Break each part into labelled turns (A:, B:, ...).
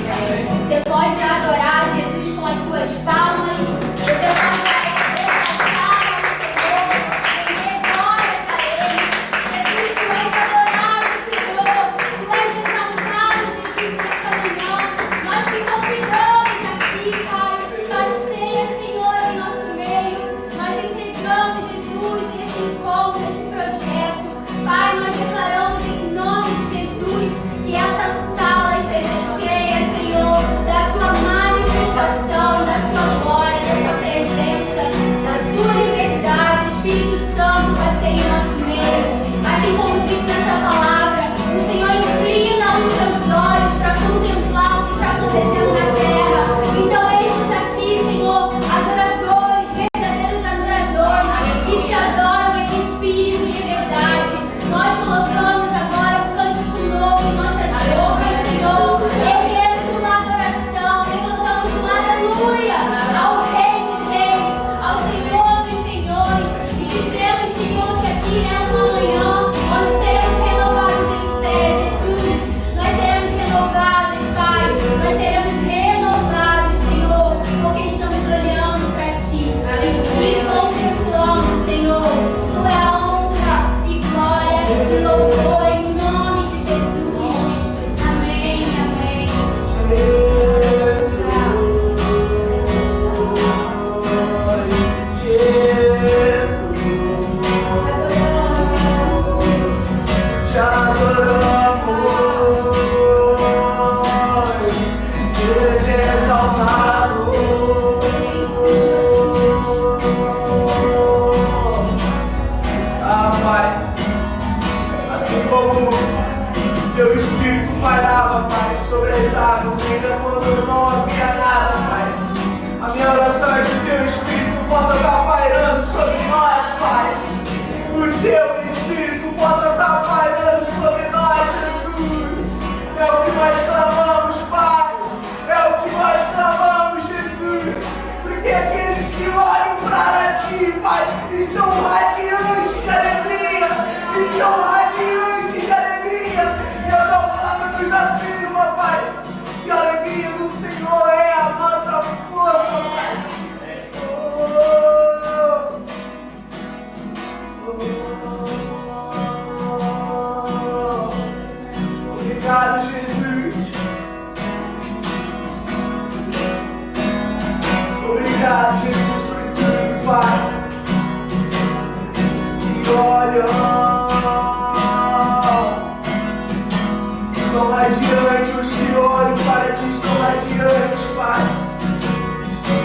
A: Você pode adorar Jesus com as suas palmas. Você pode exaltar ao Senhor, render glórias a Ele. Jesus, tu és adorado, Senhor. Tu és exaltado, Jesus, nessa manhã. Nós te convidamos aqui, Pai. Passeia, Senhor, em nosso meio. Nós entregamos, Jesus, esse encontro, esse projeto. Pai, nós declaramos em nome de Jesus que essa sala esteja cheia, Senhor, da sua manifestação, da sua glória, da sua presença, da sua liberdade. Espírito Santo, passeia em nosso meio. Assim como diz nessa palavra, o Senhor inclina os seus olhos para contemplar o que está acontecendo na terra. Então, eis-nos aqui, Senhor, adoradores, verdadeiros adoradores, que te adoram em espírito e em verdade. Nós colocamos agora um cântico novo em nossas bocas, Senhor. Erguemos uma adoração, levantamos um aleluia ao Rei dos Reis, ao Senhor dos Senhores. E dizemos, Senhor, que aqui é uma manhã onde seremos renovados em fé, Jesus. Nós seremos renovados, Pai. Nós seremos renovados, Senhor, porque estamos olhando para Ti. Em Ti contemplamos, Senhor. Tu é a honra e glória e louvor em nome de Jesus. Amém, amém.
B: Te adoramos, seja exaltado. Ah, Pai, assim como teu Espírito pairava, Pai, sobre as águas, ainda quando não havia nada, Pai. A minha oração é que teu Espírito possa estar pairando sobre nós, Pai. O teu Espírito possa estar pairando sobre nós, Jesus. É o que nós clamamos, Pai. É o que nós clamamos, Jesus. Porque aqueles que olham para Ti, Pai, estão radiantes de alegria. Estão radiantes de alegria. E a tua palavra nos afirma, Pai, que a alegria do Senhor é a nossa força, Pai. Obrigado, Jesus. Obrigado, Jesus, por tudo, Pai. E olha, estão radiantes, os que olham para Ti estão radiantes, Pai.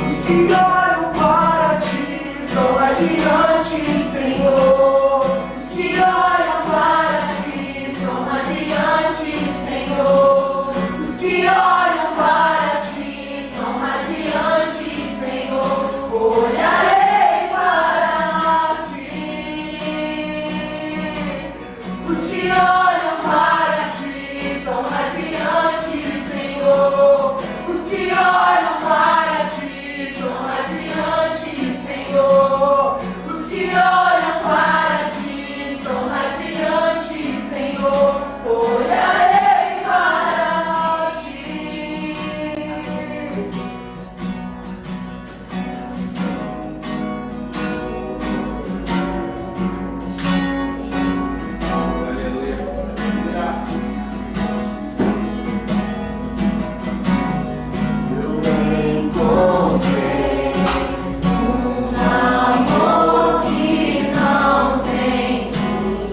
B: Os que olham para Ti são radiantes, Senhor. Os que olham para Ti são radiantes, Senhor. Os que olham para Ti são radiantes, Senhor. Olharei para Ti. Os que olham para Ti são radiantes, Senhor. Os que olham para Ti são radiantes, Senhor. Os que olham para Ti são radiantes, Senhor. Olharei para Ti. Eu encontrei um amor que não tem fim,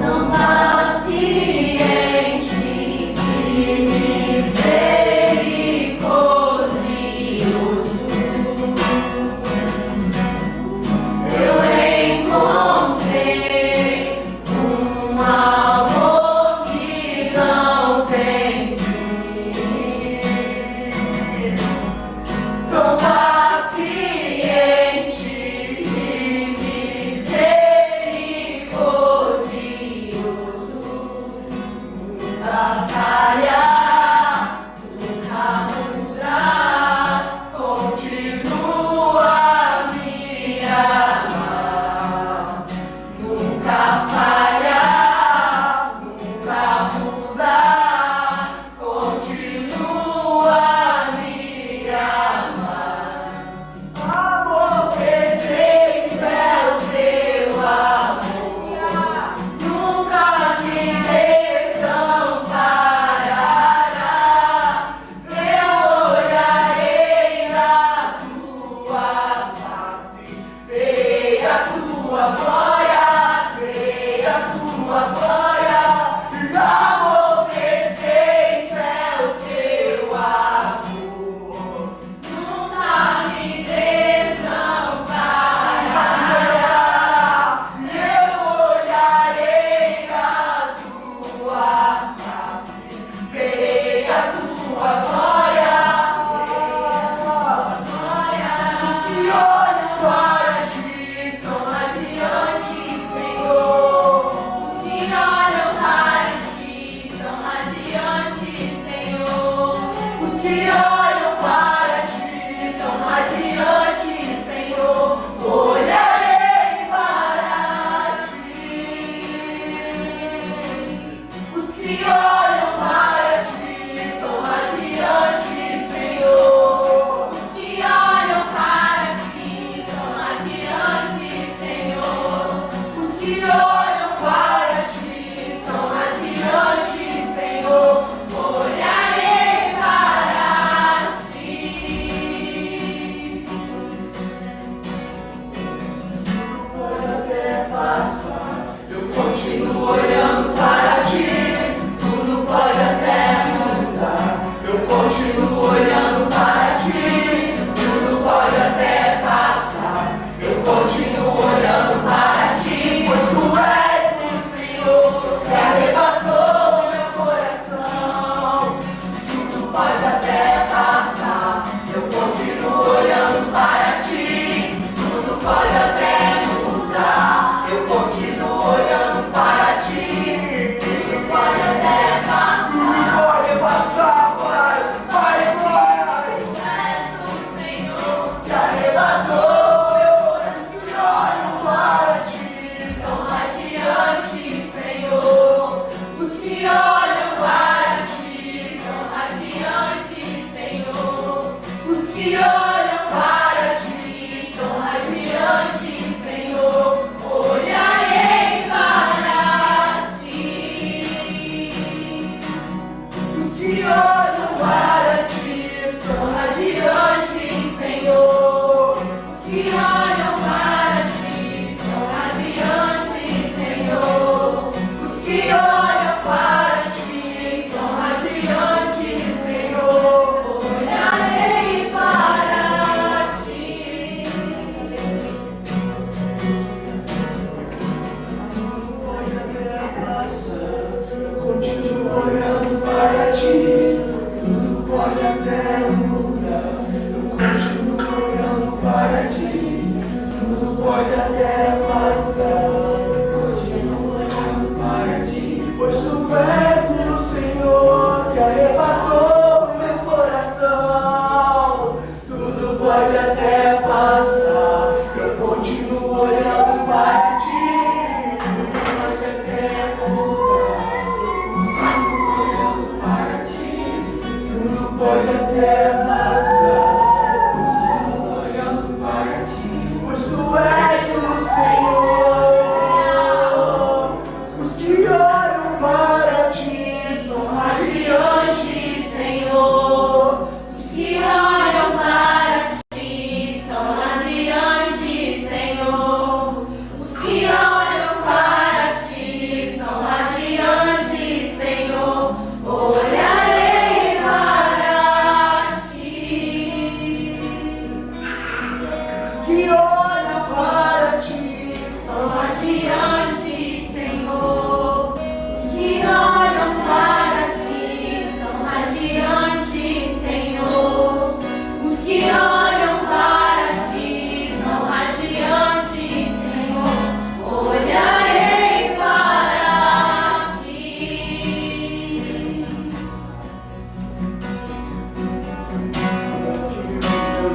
B: tão paciente e misericordioso. Eu encontrei um amor que não tem fim, tão paciente e misericordioso. Nunca falha, nunca muda, continua a me amar. Nunca falha, nunca muda.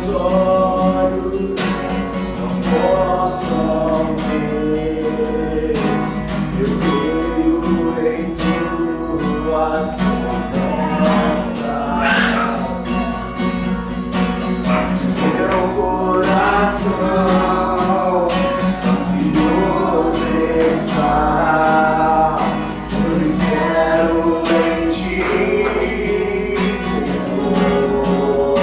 B: olhos não possam ver. Eu creio em tuas promessas. Meu coração ansioso está. Eu espero em ti, Senhor.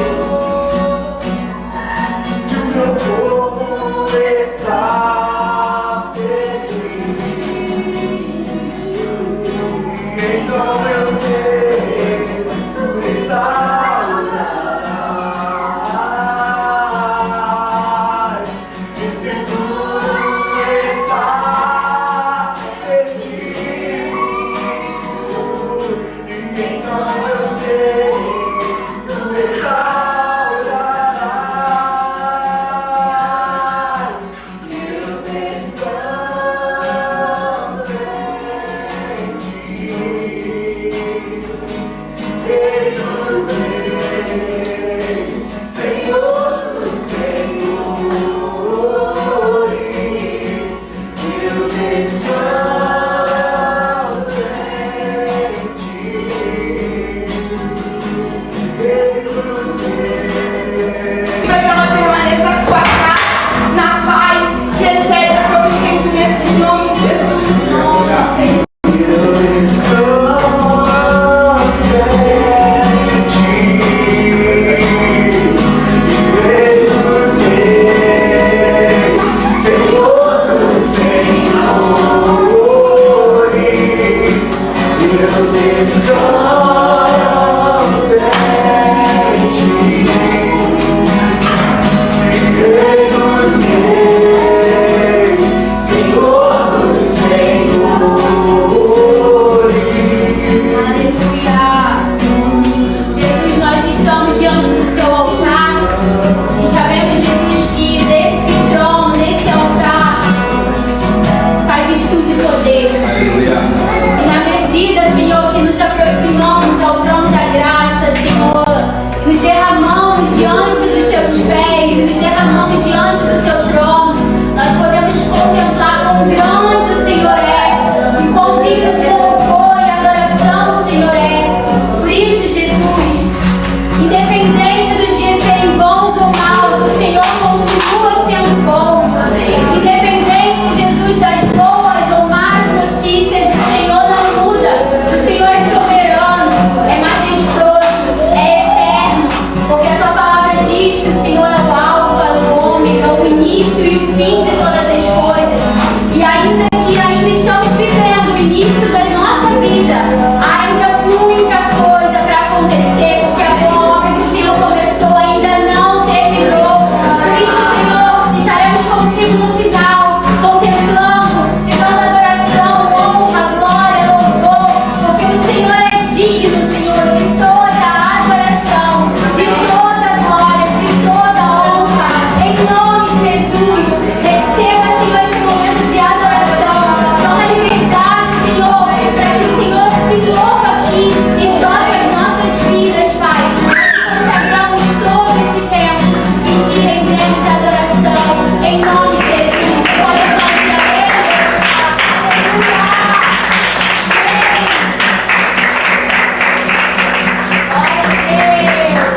B: Se o meu corpo está ferido, então eu sei tu restaurarás. E se tu está perdido, então eu sei tu restaurarás. Eu descanso em ti. Rei dos reis, Senhor dos senhores, eu descanso em ti. Rei dos reis.
C: Para que ela permaneça guardada na paz, que excede todo entendimento, em nome de Jesus.
B: Eu descanso em ti. Rei dos reis, Senhor dos senhores, eu descanso em ti. Rei dos reis, Senhor dos senhores.
A: Aleluia. Jesus, nós estamos diante do seu altar e sabemos, Jesus, que desse trono, nesse altar, sai virtude e poder. E na medida, Senhor, que nos aproximamos ao trono da graça, Senhor, nos derramamos diante dos teus pés e nos derramamos diante do teu trono, nós podemos contemplar quão grande o Senhor é e quão digno de louvor e adoração o Senhor é. Por isso, Jesus, independente dos dias serem bons ou maus, o Senhor continua sendo bom. Independente, Jesus, das boas ou más notícias, o Senhor não muda. O Senhor é soberano, é majestoso, é eterno, porque a sua palavra diz que o Senhor é o alfa, o ômega, o início e o fim de todas as coisas. E ainda que ainda estamos vivendo o início da nossa vida, há ainda muita coisa para acontecer, porque a boa obra que o Senhor começou ainda não terminou. Por isso, Senhor, estaremos contigo no final, contemplando, te dando adoração, honra, glória, louvor, porque o Senhor é digno, Senhor, de toda a adoração, de toda a glória, de toda a honra. Em nome de Jesus, receba, Senhor, esse momento de adoração. Toma liberdade, Senhor, para que o Senhor se louve aqui e toque as nossas vidas, Pai. Nós te consagramos todo esse tempo e te rendemos adoração. Em nome de Jesus, pode aplaudir a Ele. Aleluia. Glória a Deus.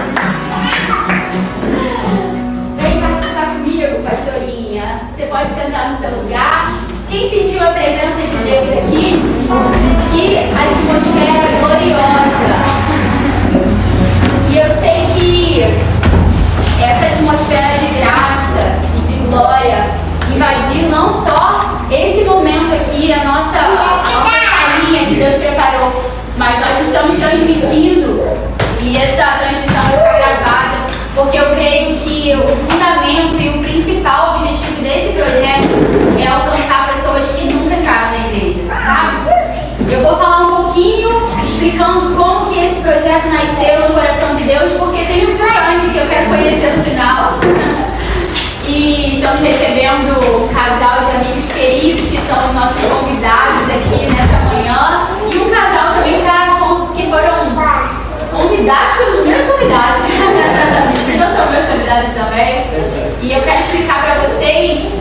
A: Vem participar comigo, pastorinha. Você pode sentar no seu lugar. Quem sentiu a presença de Deus aqui? Que atmosfera gloriosa. E eu sei que essa atmosfera de graça e de glória invadiu não só esse momento aqui, a nossa salinha que Deus preparou, mas nós estamos transmitindo e essa transmissão vai ficar gravada, porque eu creio que o fundamento e o principal objetivo desse projeto é alcançar pessoas que nunca entraram na igreja, sabe? Eu vou falar um pouquinho explicando como que esse projeto nasceu no coração de Deus, porque tem um visitante que eu quero conhecer no final. E estamos recebendo um casal de amigos queridos que são os nossos convidados aqui nessa manhã. E um casal também que foram convidados pelos meus convidados. Não são meus convidados, verdade também. E eu quero explicar para vocês,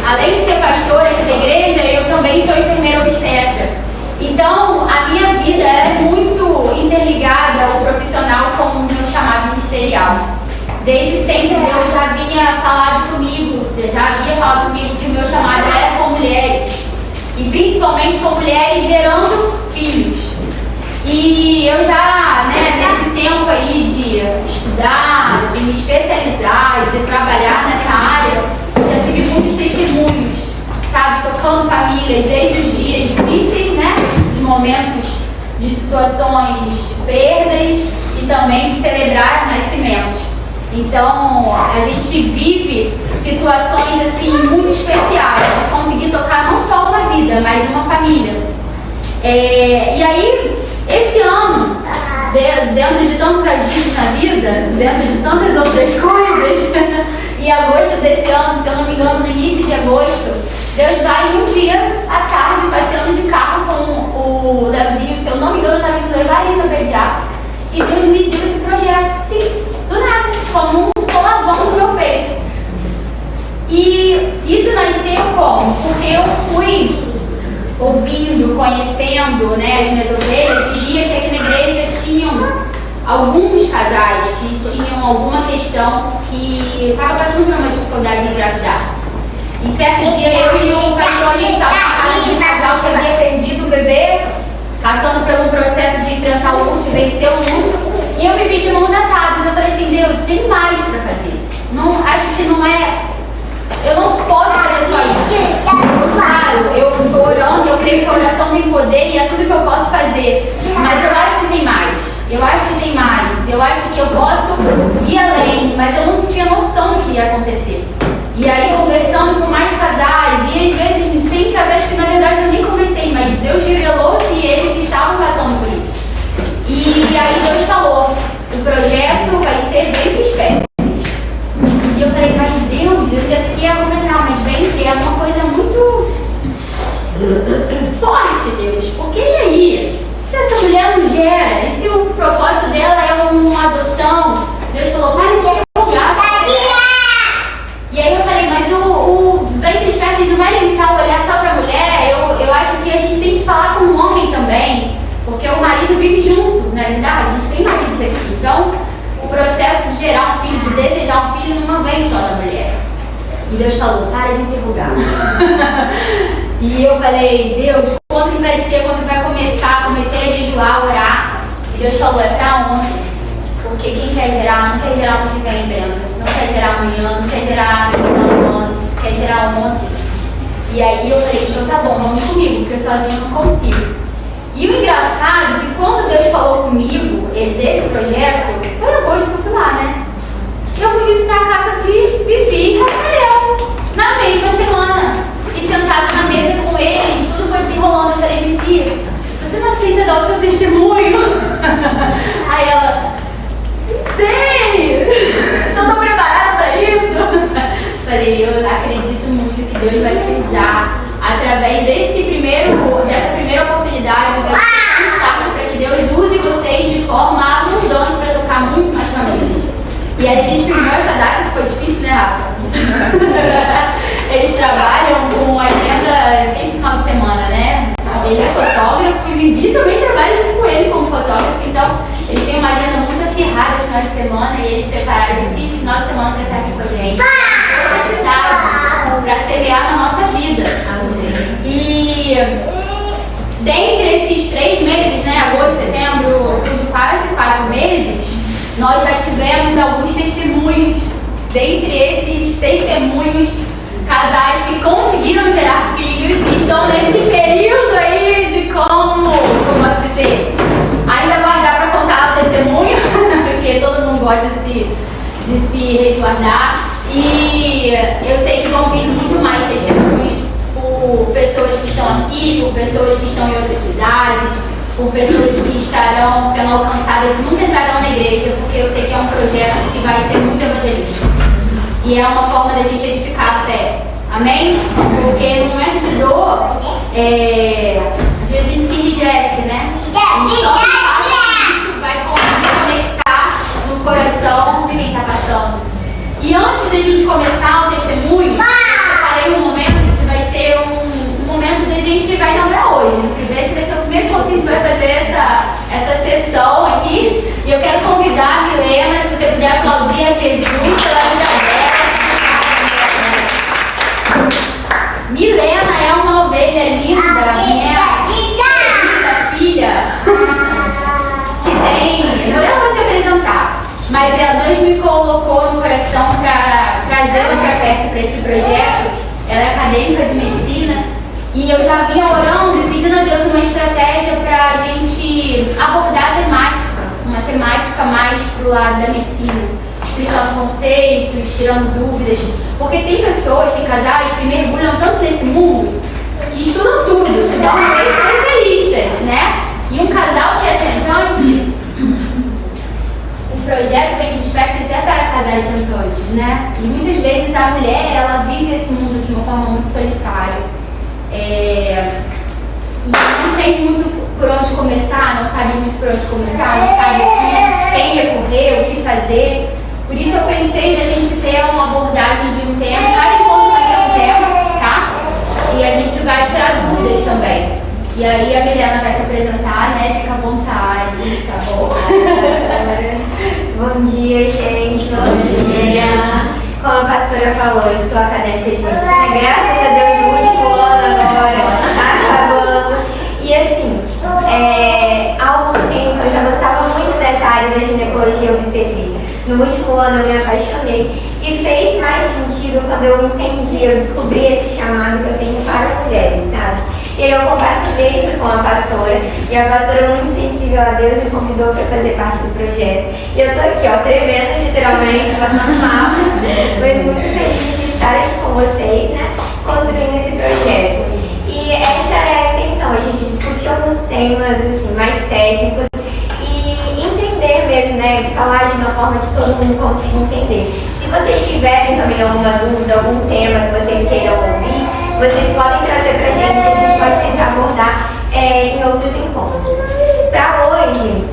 A: além de ser pastora aqui da igreja, eu também sou enfermeira obstetra. Então, a minha vida é muito interligada ao profissional com o meu chamado ministerial. Desde sempre Deus já havia falado comigo que o meu chamado era com mulheres. E principalmente com mulheres gerando filhos. E eu já, nesse tempo aí de estudar, de me especializar, de trabalhar nessa área, eu já tive muitos testemunhos, sabe, tocando famílias, desde os dias difíceis, de momentos de situações de perdas e também de celebrar nascimentos. Então, a gente vive situações assim muito especiais, de conseguir tocar não só uma vida, mas uma família. E aí, esse ano, dentro de tantos agitos na vida, dentro de tantas outras coisas, em agosto desse ano, se eu não me engano, no início de agosto, Deus vai em um dia à tarde, passeando de carro com o Davizinho, se eu não me engano, eu estava indo levar eles no pediatra, e Deus me deu esse projeto, assim, do nada, como um solavão no meu peito. E isso nasceu como? Porque eu fui ouvindo, conhecendo, as minhas ovelhas, e via que aqui na igreja tinham alguns casais que tinham alguma questão que estava passando por uma dificuldade de engravidar. E certo dia eu e o pastor, a gente estava na casa de um casal que havia perdido o bebê, passando pelo processo de enfrentar o luto e vencer o luto, e eu me vi de mãos atadas. Eu falei assim, Deus, tem mais para fazer. Acho que não é... Eu não posso fazer só isso. Claro, eu estou orando, eu creio que a oração tem poder e é tudo que eu posso fazer. Mas eu acho que tem mais. Eu acho que eu posso ir além, mas eu não tinha noção do que ia acontecer. E aí, conversando com mais casais, e às vezes tem casais que na verdade eu nem conversei, mas Deus revelou que eles estavam passando por isso. E aí Deus falou, o projeto vai ser bem pros férteis. E eu falei, mas Deus, eu ia argumentar, mas bem, é uma coisa muito forte, Deus. Porque e aí? Se essa mulher não gera, e se o propósito dela é uma adoção? Deus falou, para de interrogar. E aí eu falei, mas o bem pros férteis não vai limitar o olhar só para a mulher? Eu acho que a gente tem que falar com o homem também. Porque o marido vive junto, não é verdade? A gente tem maridos aqui. Então, o processo de gerar um filho, de desejar um filho, não vem só da mulher. E Deus falou, para de interrogar. E eu falei, Deus, quando que vai ser? Quando que vai começar? Comecei a jejuar, a orar. E Deus falou, é pra ontem. Porque quem quer gerar, não quer gerar ano que vem, Brenda. Não quer gerar amanhã, não quer gerar no final do ano, quer gerar ontem. E aí eu falei, então tá bom, vamos comigo, porque sozinho eu não consigo. E o engraçado é que quando Deus falou comigo desse projeto, foi em agosto que eu fui lá, Eu fui visitar a casa de Vivi e Rafael na mesma semana. E sentada na mesa com eles, tudo foi desenrolando. Eu falei, Vivi, você não aceita dar o seu testemunho? Aí ela, não sei, eu tô preparada para isso. Falei, eu acredito muito que Deus vai te usar através dessa primeira oportunidade, vai ser um start para que Deus use vocês de forma abundante para tocar muito mais famílias. E aí a gente firmou essa data, que foi difícil, Rafa? Eles trabalham com agenda sempre final de semana, Ele é fotógrafo e Vivi também trabalha junto com ele como fotógrafo, então eles têm uma agenda muito acirrada no final de semana e eles separaram esse final de semana para estar aqui com a gente. Toda a cidade, para semear na nossa vida. E dentre esses 3 meses, agosto, setembro, outubro, quase 4 meses, nós já tivemos alguns testemunhos. Dentre esses testemunhos, casais que conseguiram gerar filhos e estão nesse período aí de como posso dizer, ainda guardar para contar o testemunho, porque todo mundo gosta de se resguardar. E eu sei que vão vir muito mais testemunhos por pessoas que estão aqui, por pessoas que estão em outras cidades, por pessoas que estarão sendo alcançadas e nunca entrarão na igreja, porque eu sei que é um projeto que vai ser muito evangelístico. E é uma forma da gente edificar a fé. Amém? Porque no momento de dor, Jesus se enrijece, E só quem passa isso vai conseguir conectar no coração de quem está passando. projeto, ela é acadêmica de medicina, e eu já vinha orando e pedindo a Deus uma estratégia para a gente abordar a temática, uma temática mais pro lado da medicina, explicando conceitos, tirando dúvidas, porque tem pessoas, tem casais que mergulham tanto nesse mundo que estudam tudo, se tornam especialistas, né? E um casal que é tentante, o projeto Vem com Espectros é para casais tentantes, né? E muitas vezes a mulher, ela vive esse mundo de uma forma muito solitária. E não tem muito por onde começar, não sabe muito por onde começar, não sabe quem recorrer, o que fazer. Por isso eu pensei da gente ter uma abordagem de um tema, cada encontro vai ter um tema, tá? E a gente vai tirar dúvidas também. E aí a Milena vai se apresentar, né? Fica à vontade, tá bom?
D: Bom dia, gente. Bom dia. Como a pastora falou, eu sou acadêmica de medicina. Graças a Deus, no último ano agora, acabando. E assim, há algum tempo eu já gostava muito dessa área da ginecologia e obstetrícia. No último ano eu me apaixonei e fez mais sentido quando eu entendi, eu descobri esse chamado que eu tenho para mulheres, sabe? E eu compartilhei isso com a pastora, e a pastora, muito sensível a Deus, me convidou para fazer parte do projeto. E eu tô aqui, ó, tremendo literalmente, passando mal, mas muito feliz de estar aqui com vocês, né, construindo esse projeto. E essa é a intenção, a gente discutir alguns temas, assim, mais técnicos e entender mesmo, né, falar de uma forma que todo mundo consiga entender. Se vocês tiverem também alguma dúvida, algum tema que vocês queiram ouvir, vocês podem trazer pra gente, a gente pode tentar abordar em outros encontros. Para hoje,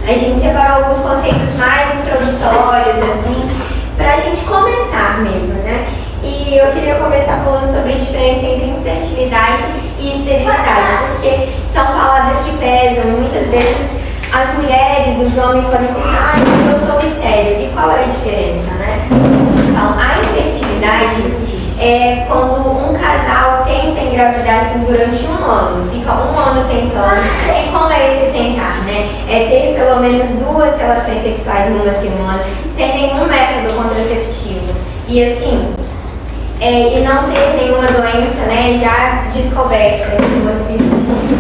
D: a gente separou alguns conceitos mais introdutórios, assim, pra gente começar mesmo, né? E eu queria começar falando sobre a diferença entre infertilidade e esterilidade, porque são palavras que pesam. Muitas vezes as mulheres, os homens podem pensar, eu sou estéril. E qual é a diferença, né? Então, a infertilidade é quando um casal tenta engravidar assim, durante um ano, fica um ano tentando. E como é esse tentar, né? É ter pelo menos 2 relações sexuais numa semana, sem nenhum método contraceptivo. E assim, e não ter nenhuma doença, né, já descoberta,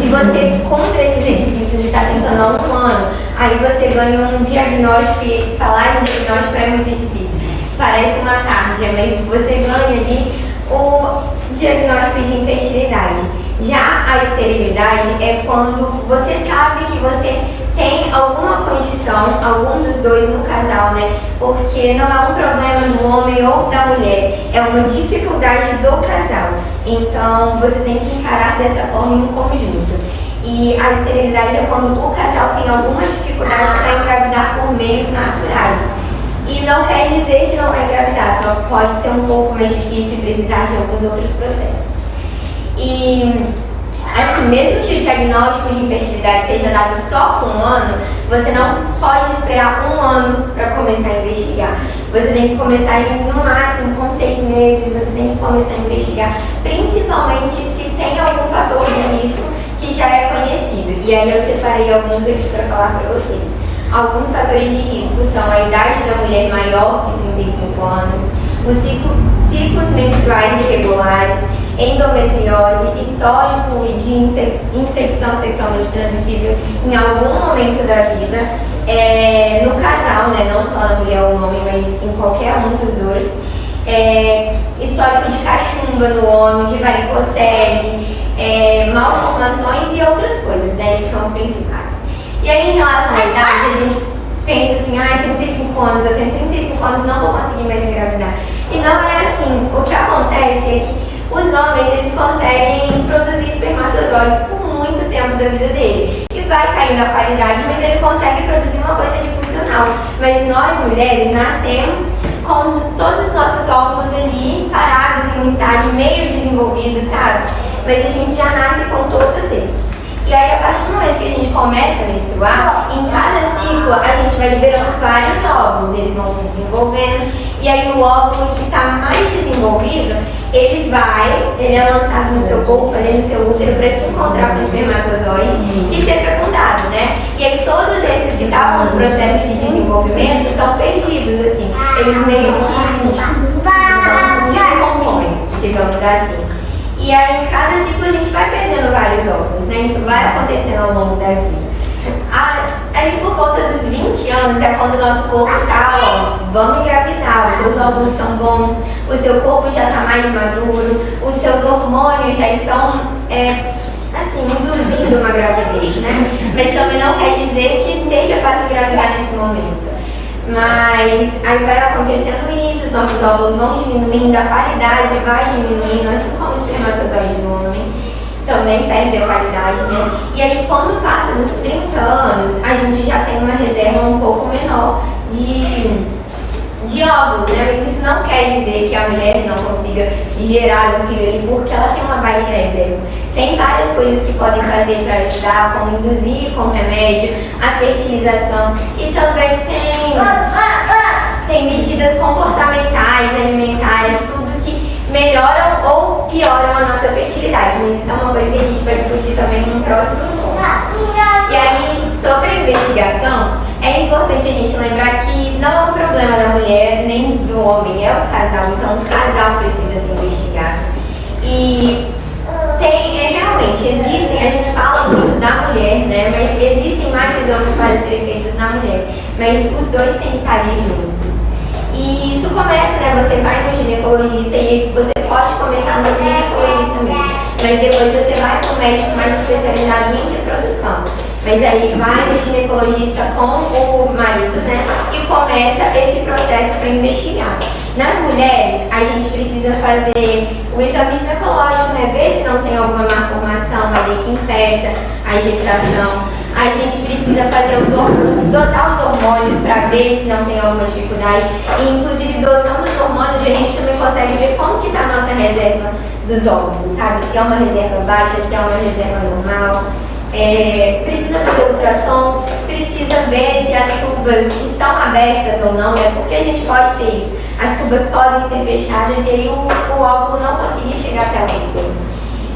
D: se você cumpre esses requisitos e está tentando há um ano, aí você ganha um diagnóstico, e falar em diagnóstico é muito difícil. Parece uma tarja, mas você ganha ali o diagnóstico de infertilidade. Já a esterilidade é quando você sabe que você tem alguma condição, algum dos dois no casal, né? Porque não é um problema do homem ou da mulher, é uma dificuldade do casal. Então você tem que encarar dessa forma em conjunto. E a esterilidade é quando o casal tem alguma dificuldade para engravidar por meios naturais. E não quer dizer que não vai engravidar, só pode ser um pouco mais difícil e precisar de alguns outros processos. E assim, mesmo que o diagnóstico de infertilidade seja dado só com um ano, você não pode esperar um ano para começar a investigar. Você tem que começar no máximo com 6 meses, você tem que começar a investigar, principalmente se tem algum fator de risco que já é conhecido. E aí eu separei alguns aqui para falar para vocês. Alguns fatores de risco são a idade da mulher maior que 35 anos, os ciclos menstruais irregulares, endometriose, histórico de infecção sexualmente transmissível em algum momento da vida, no casal, né, não só na mulher ou no homem, mas em qualquer um dos dois, histórico de cachumba no homem, de varicocele, malformações e outras coisas, né, esses são os principais. E aí, em relação à idade, a gente pensa assim, 35 anos, eu tenho 35 anos, não vou conseguir mais engravidar. E não é assim. O que acontece é que os homens, eles conseguem produzir espermatozoides por muito tempo da vida dele. E vai caindo a qualidade, mas ele consegue produzir uma coisa ali funcional. Mas nós, mulheres, nascemos com todos os nossos óvulos ali parados em um estágio meio desenvolvido, sabe? Mas a gente já nasce com todos eles. E aí, a partir do momento que a gente começa a menstruar, em cada ciclo a gente vai liberando vários óvulos, eles vão se desenvolvendo, e aí o óvulo que está mais desenvolvido, ele é lançado no seu corpo, ali no seu útero, para se encontrar com o espermatozoide e ser fecundado, né? E aí todos esses que estavam no processo de desenvolvimento são perdidos, assim, eles meio que se recompõem. digamos assim. E aí, em cada ciclo, a gente vai perdendo vários óvulos, né? Isso vai acontecendo ao longo da vida. Aí, por volta dos 20 anos, é quando o nosso corpo tá, ó, vamos engravidar, os seus óvulos estão bons, o seu corpo já está mais maduro, os seus hormônios já estão, assim, induzindo uma gravidez, né? Mas também não quer dizer que seja para se engravidar nesse momento. Mas aí vai acontecendo isso, os nossos óvulos vão diminuindo, a qualidade vai diminuindo, assim como o espermatozoide do homem também perde a qualidade, né? E aí quando passa dos 30 anos, a gente já tem uma reserva um pouco menor de óvulos, né? Mas isso não quer dizer que a mulher não consiga gerar um filho ali porque ela tem uma baixa reserva. Tem várias coisas que podem fazer para ajudar, como induzir com remédio, a fertilização, e também tem medidas comportamentais, alimentares, tudo que melhoram ou pioram a nossa fertilidade. Mas isso é uma coisa que a gente vai discutir também no próximo ponto. E aí, sobre a investigação, é importante a gente lembrar que não é um problema da mulher nem do homem, é o casal. Então, o casal precisa se investigar. E realmente, existem, a gente fala muito da mulher, né? Mas existem mais exames para serem feitos na mulher. Mas os dois têm que estar ali juntos. E isso começa, né? Você vai no ginecologista e você pode começar no ginecologista mesmo. Mas depois você vai para um médico mais especializado em reprodução. Mas aí vai no ginecologista com o marido, né? E começa esse processo para investigar. Nas mulheres, a gente precisa fazer o exame ginecológico, né? Ver se não tem alguma malformação ali que impeça a gestação. A gente precisa fazer dosar os hormônios para ver se não tem alguma dificuldade. E, inclusive, dosando os hormônios, a gente também consegue ver como que está a nossa reserva dos óvulos, sabe? Se é uma reserva baixa, se é uma reserva normal. Precisa fazer ultrassom, precisa ver se as tubas estão abertas ou não, né? Porque a gente pode ter isso. As tubas podem ser fechadas e aí o óvulo não conseguir chegar até o útero.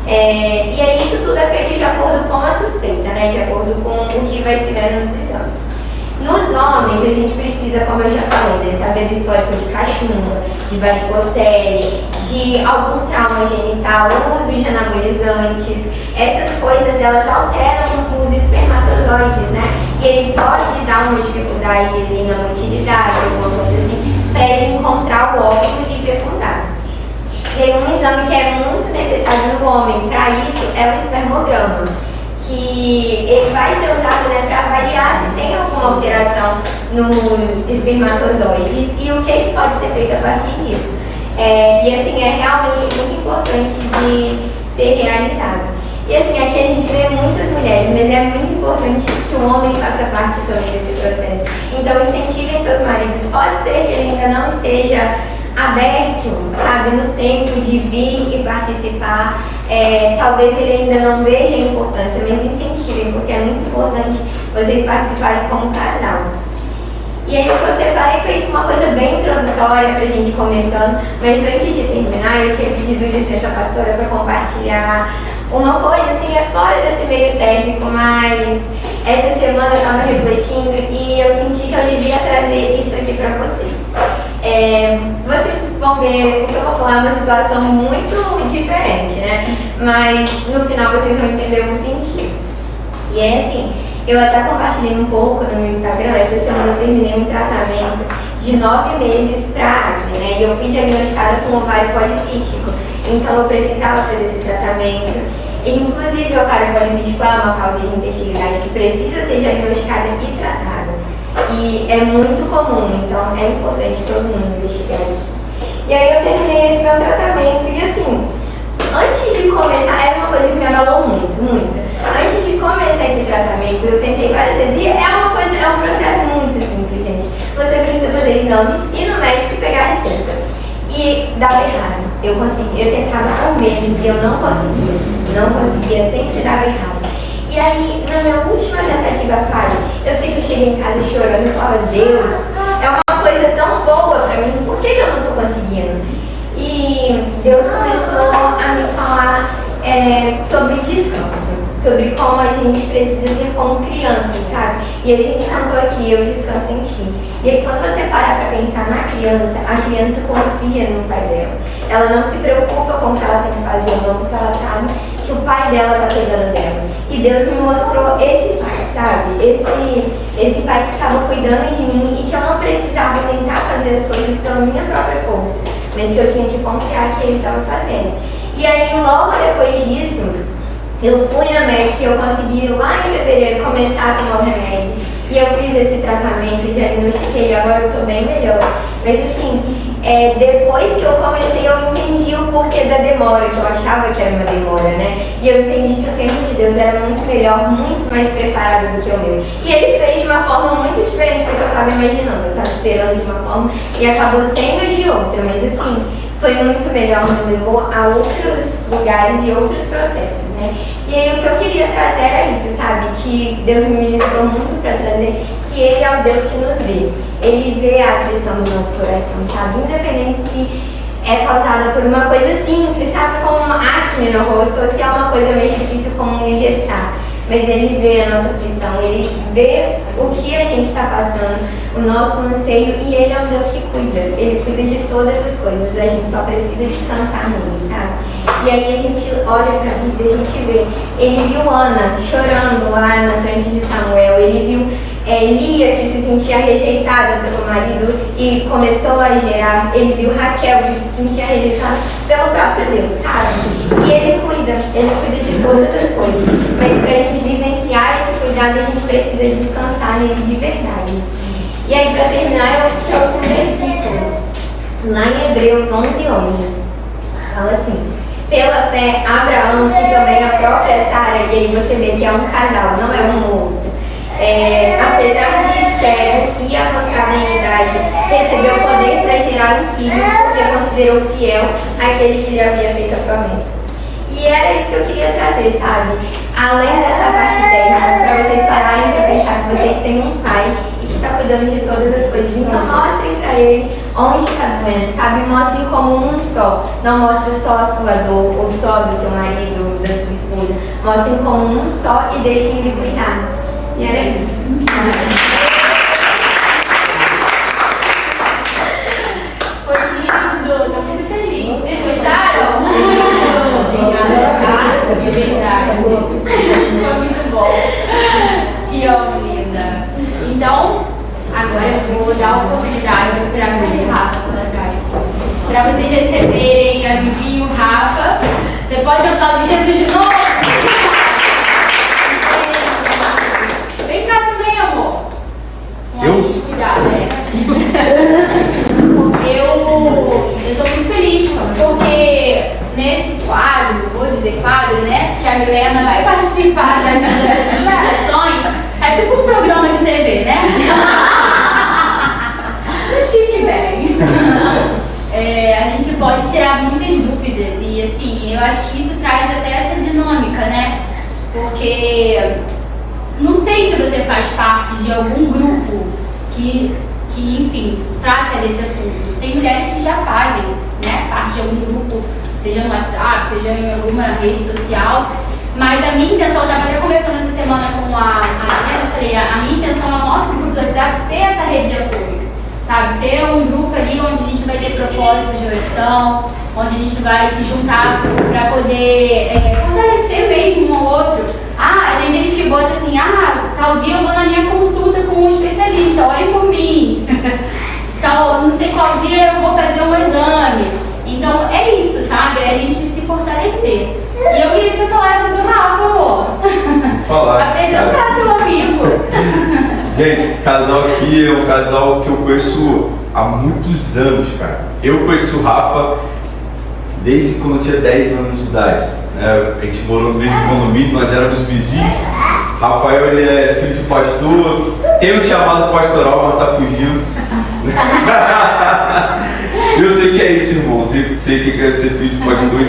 D: E aí isso tudo é feito de acordo com a suspeita, né? De acordo com o que vai se ver nos exames. Nos homens, a gente precisa, como eu já falei, né, saber do histórico de cachumba, de varicocele, de algum trauma genital, uso de anabolizantes. Essas coisas, elas alteram os espermatozoides, né? E ele pode dar uma dificuldade ali na motilidade, alguma coisa assim, para ele encontrar o óvulo e fecundar. E um exame que é muito necessário no homem para isso é o espermograma, que ele vai ser usado, né, para avaliar se tem alguma alteração nos espermatozoides e o que pode ser feito a partir disso. E assim, é realmente muito importante de ser realizado. E assim, aqui a gente vê muitas mulheres, mas é muito importante que o homem faça parte também desse processo. Então incentivem seus maridos. Pode ser que ele ainda não esteja aberto, sabe, no tempo de vir e participar. Talvez ele ainda não veja a importância, mas incentivem, porque é muito importante vocês participarem como casal. E aí o que eu separei foi uma coisa bem introdutória pra gente começando, mas antes de terminar eu tinha pedido licença à pastora para compartilhar uma coisa assim, fora desse meio técnico, mas essa semana eu estava refletindo e eu senti que eu devia trazer isso aqui para vocês. Vocês vão ver, o que eu vou falar é uma situação muito diferente, né? Mas no final vocês vão entender o sentido. E é assim, eu até compartilhei um pouco no meu Instagram, essa semana eu terminei um tratamento de 9 meses para acne, né? E eu fui diagnosticada com ovário policístico, então eu precisava fazer esse tratamento. E, inclusive, o ovário policístico é uma causa de infertilidade que precisa ser diagnosticada e tratada. E é muito comum, então é importante todo mundo investigar isso. E aí eu terminei esse meu tratamento e assim, antes de começar, era uma coisa que me abalou muito, muito. Antes de começar esse tratamento, eu tentei várias vezes e é um processo muito simples, gente. Você precisa fazer exames, ir no médico e pegar a receita. E dava errado. Eu tentava por meses e eu não conseguia, sempre dava errado. E aí, na minha última tentativa falha, eu sei que eu cheguei em casa chorando e falava, Deus, é uma coisa tão boa pra mim, por que eu não tô conseguindo? E Deus começou a me falar sobre descanso, sobre como a gente precisa ser como criança, sabe? E a gente cantou aqui, eu descanso em ti. E aí quando você parar para pensar na criança, a criança confia no pai dela. Ela não se preocupa com o que ela tem que fazer, não, porque ela sabe que o pai dela está cuidando dela. E Deus me mostrou esse pai, sabe? Esse pai que estava cuidando de mim e que eu não precisava tentar fazer as coisas pela minha própria força, mas que eu tinha que confiar que ele estava fazendo. E aí logo depois disso, eu fui na médica e eu consegui lá em fevereiro começar a tomar o remédio. E eu fiz esse tratamento, diagnostiquei, agora eu tô bem melhor. Mas assim, depois que eu comecei, eu entendi o porquê da demora, que eu achava que era uma demora, né? E eu entendi que o tempo de Deus era muito melhor, muito mais preparado do que o meu. E ele fez de uma forma muito diferente do que eu estava imaginando. Eu estava esperando de uma forma e acabou sendo de outra, mas assim, foi muito melhor, me levou a outros lugares e outros processos, né? E aí o que eu queria trazer era isso, sabe? Que Deus me ministrou muito para trazer que Ele é o Deus que nos vê. Ele vê a aflição do nosso coração, sabe? Independente se é causada por uma coisa simples, sabe? Como uma acne no rosto, ou se é uma coisa mais difícil como um gestar. Mas Ele vê a nossa aflição, Ele vê o que a gente está passando, o nosso anseio, e Ele é um Deus que cuida. Ele cuida de todas as coisas, a gente só precisa descansar nele, sabe? E aí a gente olha para a Bíblia, a gente vê, ele viu Ana chorando lá na frente de Samuel, ele viu Lia que se sentia rejeitada pelo marido e começou a gerar, ele viu Raquel que se sentia rejeitada pelo próprio Deus, sabe? E ele cuida de todas as coisas, mas para a gente vivenciar esse cuidado a gente precisa descansar nele de verdade. E aí para terminar eu trouxe um versículo, lá em Hebreus 11:11, fala assim: pela fé, Abraão e também a própria Sara, e aí você vê que é um casal, não é um outro, apesar de estéril e avançada em idade, recebeu o poder para gerar um filho, porque considerou fiel aquele que lhe havia feito a promessa. E era isso que eu queria trazer, sabe? Além dessa parte técnica, para vocês pararem para pensar que vocês têm um pai e que está cuidando de todas as coisas. Então mostrem para ele onde está doendo, sabe? Mostrem como um só. Não mostre só a sua dor, ou só do seu marido, da sua esposa. Mostrem como um só e deixem ele cuidar. E era isso.
A: Foi lindo, tô muito feliz. Vocês gostaram? De verdade. Foi muito bom. Te amo, linda. Então, agora eu vou dar a oportunidade para a Bruno e Rafa lá atrás. Para vocês receberem a Vivi e o Rafa. Você pode aplaudir Jesus de novo? Vem cá também, amor. Com a gente cuidar, né? Eu tô muito feliz, porque nesse quadro, vou dizer quadro, né? Que a Milena vai participar dessas explicações. É tipo um programa de TV, né? Chique, bem. A gente pode tirar muitas dúvidas e assim, eu acho que isso traz até essa dinâmica, né? Porque não sei se você faz parte de algum grupo que enfim, trata desse assunto. Tem mulheres que já fazem, né, parte de algum grupo, seja no WhatsApp, seja em alguma rede social. Mas a minha intenção, eu estava até conversando essa semana com a Helena, eu falei, a minha intenção é o nosso grupo do WhatsApp ser essa rede de apoio, sabe? Ser um grupo ali onde a gente vai ter propósito de oração, onde a gente vai se juntar para poder fortalecer mesmo um ao outro. Tem gente que bota assim, tal dia eu vou na minha consulta com um especialista, olhem por mim. Então, não sei qual dia eu vou fazer um exame. Então, é isso, sabe? É a gente se fortalecer. E eu queria que você falasse do Rafa, amor.
B: Falar.
A: Apresentar seu amigo.
B: Gente, esse casal aqui é um casal que eu conheço há muitos anos, cara. Eu conheço o Rafa desde quando eu tinha 10 anos de idade. A gente morou no mesmo condomínio, nós éramos vizinhos. Rafael, ele é filho de pastor, tem um chamado pastoral, mas tá fugindo. Eu sei que é isso, irmão. Sei que é ser filho de pastor,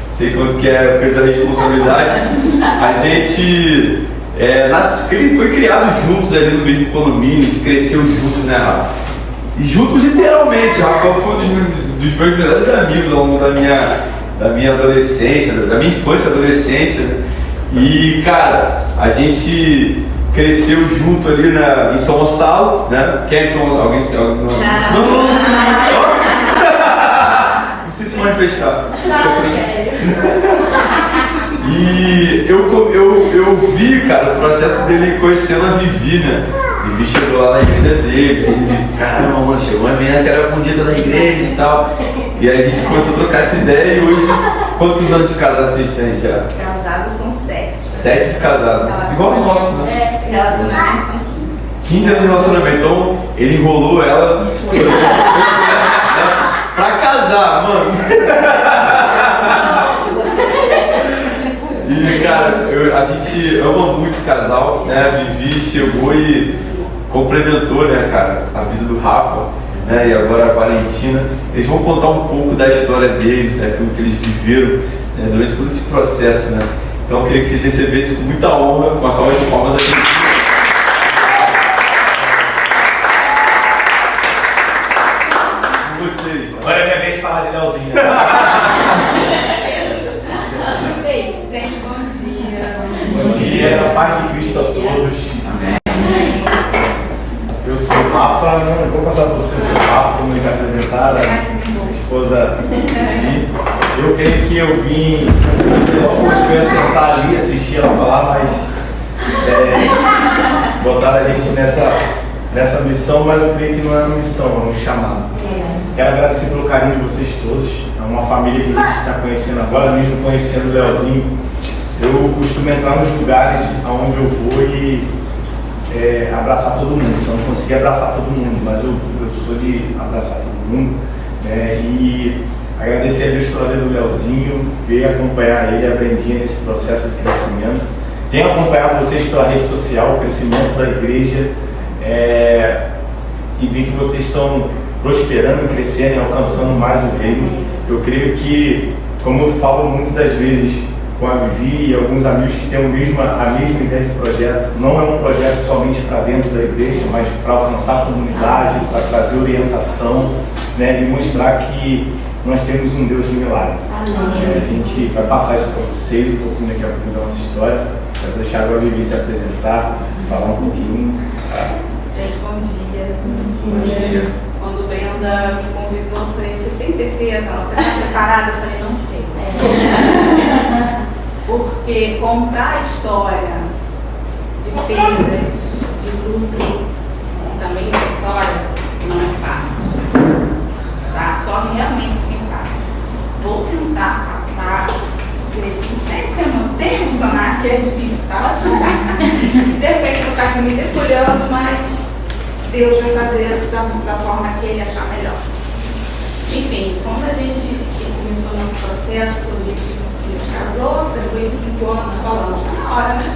B: sei quanto que é o peso da responsabilidade. A gente foi criado juntos ali no mesmo condomínio, a gente cresceu juntos, né, Rafa? E junto literalmente. Rafael foi um dos meus melhores amigos ao longo da minha adolescência, da minha infância e adolescência. E, cara, a gente
E: cresceu junto ali em São Gonçalo, né? Quem é de São Gonçalo? Alguém se... Não precisa se manifestar. E eu vi, cara, o processo dele conhecendo a Vivi, né? Vivi chegou lá na igreja dele, ele, caramba, mano, chegou uma menina que era bonita na igreja e tal. E aí a gente começou a trocar essa ideia e hoje, quantos anos de casado vocês têm já?
D: Casados são 7.
E: 7 de casado. Igual o nosso, né?
D: Relacionamentos são
E: 15 anos de relacionamento, então ele enrolou ela pra casar, mano. E cara, a gente ama muito esse casal, né? A Vivi chegou e complementou, né, cara, a vida do Rafa, né? E agora a Valentina. Eles vão contar um pouco da história deles, né? Aquilo que eles viveram, né, durante todo esse processo, né? Então eu queria que vocês recebessem com muita honra, com uma salva de palmas aqui.
B: Agora é minha vez de falar de Leozinho.
C: Gente, bom dia.
B: Bom dia, a paz de Cristo a todos. Amém. Eu sou o Rafa, não vou passar para você, eu sou o Rafa, como já apresentaram, minha esposa Vivi. Eu creio que eu vim, eu ia sentar ali e assistir ela falar, mas botaram a gente nessa missão, mas eu creio que não é uma missão, é um chamado. Quero agradecer pelo carinho de vocês todos. É uma família que a gente está conhecendo agora, mesmo conhecendo o Leozinho. Eu costumo entrar nos lugares aonde eu vou e abraçar todo mundo. Só não consegui abraçar todo mundo, mas eu sou de abraçar todo mundo. Né? E agradecer a Deus pela vida do Leozinho, ver acompanhar ele, a Brendinha nesse processo de crescimento. Tenho acompanhado vocês pela rede social, o crescimento da igreja, e vi que vocês estão prosperando, crescendo e alcançando mais o reino. Eu creio que, como eu falo muitas das vezes com a Vivi e alguns amigos que têm a mesma ideia de projeto, não é um projeto somente para dentro da igreja, mas para alcançar a comunidade, para trazer orientação, né, e mostrar que nós temos um Deus de milagre. A gente vai passar isso para vocês um pouquinho daqui a pouco da nossa história. Quero deixar agora a Vivi se apresentar, falar um pouquinho.
C: Gente, bom dia.
E: Bom dia.
C: Quando o Brenda me convidou, eu falei, você tem certeza? Você está preparada? Eu falei, não sei. Porque contar a história de perdas, de luto, também de vitória, não é fácil. Tá? Só realmente quem passa. Vou tentar passar, sem emocionar, que é difícil, tá? De repente eu estar aqui me debulhando, mas Deus vai fazer da forma que Ele achar melhor. Enfim, quando a gente começou o nosso processo, a gente casou, depois de 5 anos, falamos, tá na hora, né?